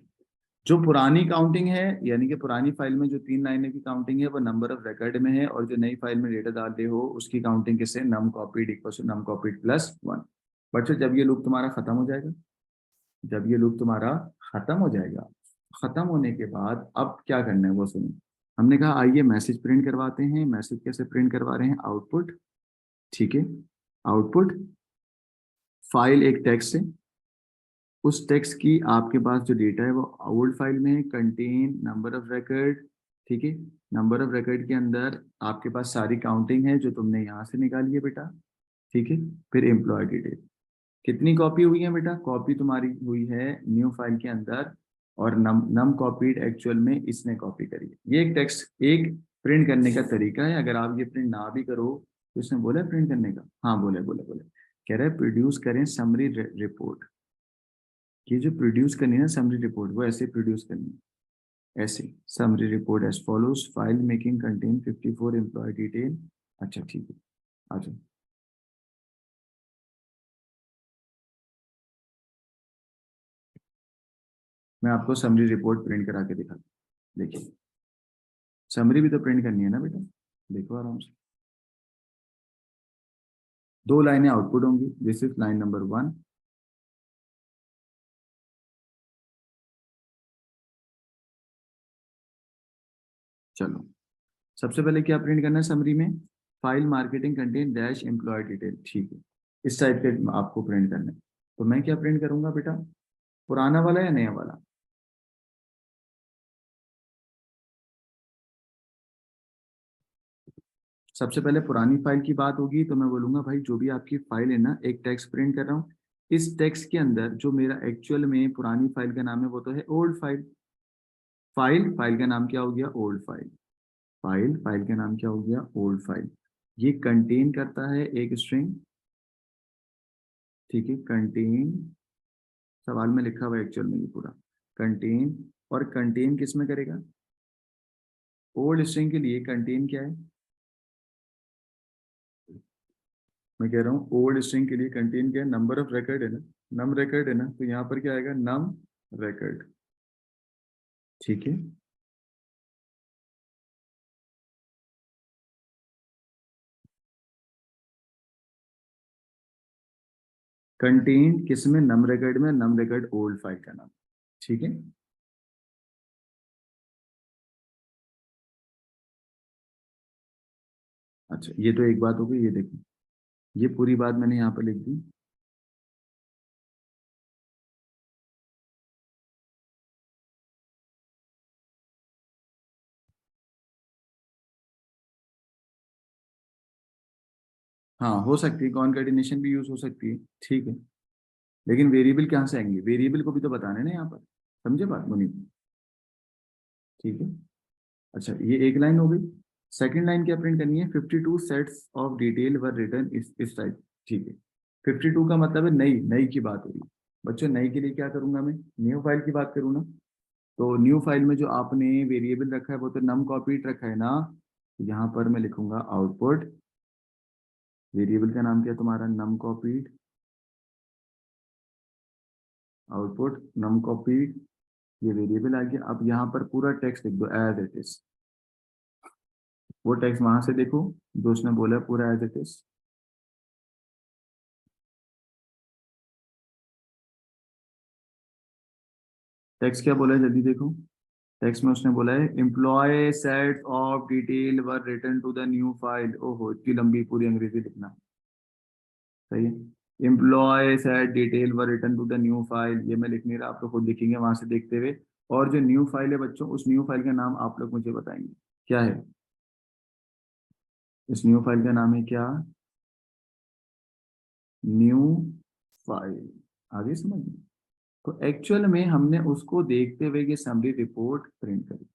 जो पुरानी काउंटिंग है, यानी कि पुरानी फाइल में जो 3 लाइनें की काउंटिंग है वो नंबर ऑफ रिकॉर्ड में है, और जो नई फाइल में डेटा डालते हो उसकी काउंटिंग किससे? Num copied equal to num copied plus 1। But जब ये लूप तुम्हारा खत्म हो जाएगा, जब ये लूप तुम्हारा खत्म हो जाएगा, खत्म होने के बाद अब क्या करना है वो सुनो। हमने कहा आइए मैसेज प्रिंट करवाते हैं। मैसेज कैसे प्रिंट करवा रहे हैं? आउटपुट। ठीक है, आउटपुट फाइल एक टेक्स्ट है, उस टेक्स्ट की आपके पास जो डेटा है वो ओल्ड फाइल में है, कंटेन नंबर ऑफ रिकॉर्ड। ठीक है, नंबर ऑफ रिकॉर्ड के अंदर आपके पास सारी काउंटिंग है जो तुमने यहाँ से निकाली है बेटा। ठीक है, फिर एम्प्लॉय डिटेल। कितनी कॉपी हुई है बेटा? कॉपी तुम्हारी हुई है न्यू फाइल के अंदर, और नम कॉपीड एक्चुअल में इसने कॉपी करी है। ये एक टेक्स्ट, एक प्रिंट करने का तरीका है। अगर आप ये प्रिंट ना भी करो तो इसने बोला प्रिंट करने का, हाँ बोले बोले बोले, कह रहा है प्रोड्यूस करें समरी रिपोर्ट। ये जो प्रोड्यूस करनी है ना समरी रिपोर्ट, वो ऐसे प्रोड्यूस करनी है, ऐसे। Summary report as follows, file making contain 54 employee detail. अच्छा ठीक है, आ जाओ। मैं आपको समरी रिपोर्ट प्रिंट करा के दिखाता हूँ। देखिए, समरी भी तो प्रिंट करनी है ना बेटा। देखो आराम से, 2 लाइनें आउटपुट होंगी। This is line number 1। चलो, सबसे पहले क्या प्रिंट करना है समरी में? File marketing contain dash employee detail. ठीक है, इस टाइप के आपको प्रिंट करना है। तो मैं क्या प्रिंट करूंगा बेटा? पुराना वाला या नया वाला? सबसे पहले पुरानी फाइल की बात होगी तो मैं बोलूंगा भाई जो भी आपकी फाइल है ना, एक टेक्स्ट प्रिंट कर रहा हूँ, इस टेक्स्ट के अंदर जो मेरा एक्चुअल में पुरानी फाइल का नाम है वो तो है ओल्ड फाइल। फाइल का नाम क्या हो गया? Old file. फाइल का नाम क्या हो गया? Old file. ये कंटेन करता है एक स्ट्रिंग, ठीक है, कंटेन, सवाल में लिखा हुआ है एक्चुअल में ये पूरा कंटेन। और कंटेन किस में करेगा? ओल्ड स्ट्रिंग के लिए कंटेन क्या है? मैं कह रहा हूँ ओल्ड स्ट्रिंग के लिए कंटेन क्या है? नंबर ऑफ रिकॉर्ड है ना, नम रिकॉर्ड है ना, तो यहाँ पर क्या आएगा? नम रिकॉर्ड। ठीक है, कंटेन किस में? नम रिकॉर्ड में, नम रिकॉर्ड ओल्ड फाइल का नाम। ठीक है, अच्छा ये तो एक बात हो गई। ये देखो, ये पूरी बात मैंने यहाँ पर लिख दी। हाँ हो सकती है, कॉन्केटिनेशन भी यूज हो सकती है, ठीक है। लेकिन वेरिएबल कहाँ से आएंगे? वेरिएबल को भी तो बताना है ना यहाँ पर, समझे बात मुनीब? ठीक है, अच्छा ये एक लाइन हो गई। सेकंड लाइन क्या प्रिंट करनी है? 52 sets of detail were return इस टाइप। ठीक है, 52 का मतलब है नई, नई की बात हो रही है। बच्चों नई के लिए क्या करूंगा मैं? न्यू फाइल की बात करूँ ना, तो न्यू फाइल में जो आपने वेरिएबल रखा है वो तो नम कॉपीड रखा है ना, तो यहाँ पर मैं लिखूंगा आउटपुट। वेरिएबल का नाम क्या है तुम्हारा? नम कॉपीड। आउटपुट नम कॉपीड, ये वेरिएबल आ गया। अब यहाँ पर पूरा टेक्स्ट लिख दो एज इट इज। वो टेक्स्ट वहां से देखो जो उसने बोला है, पूरा एज इट इज। टेक्स्ट क्या बोला है जल्दी देखो। टेक्स्ट में उसने बोला है employee set of detail were return to the new file. ओहो इतनी लंबी पूरी अंग्रेजी लिखना, सही है। Employee set detail were return to the new file, ये मैं लिख नहीं रहा, आप लोग खुद लिखेंगे वहां से देखते हुए। और जो न्यू फाइल है बच्चों, उस न्यू फाइल का नाम आप लोग मुझे बताएंगे क्या है? इस न्यू फाइल का नाम है क्या? New file. आगे समझ में? तो एक्चुअल में हमने उसको देखते हुए ये समरी रिपोर्ट प्रिंट करी।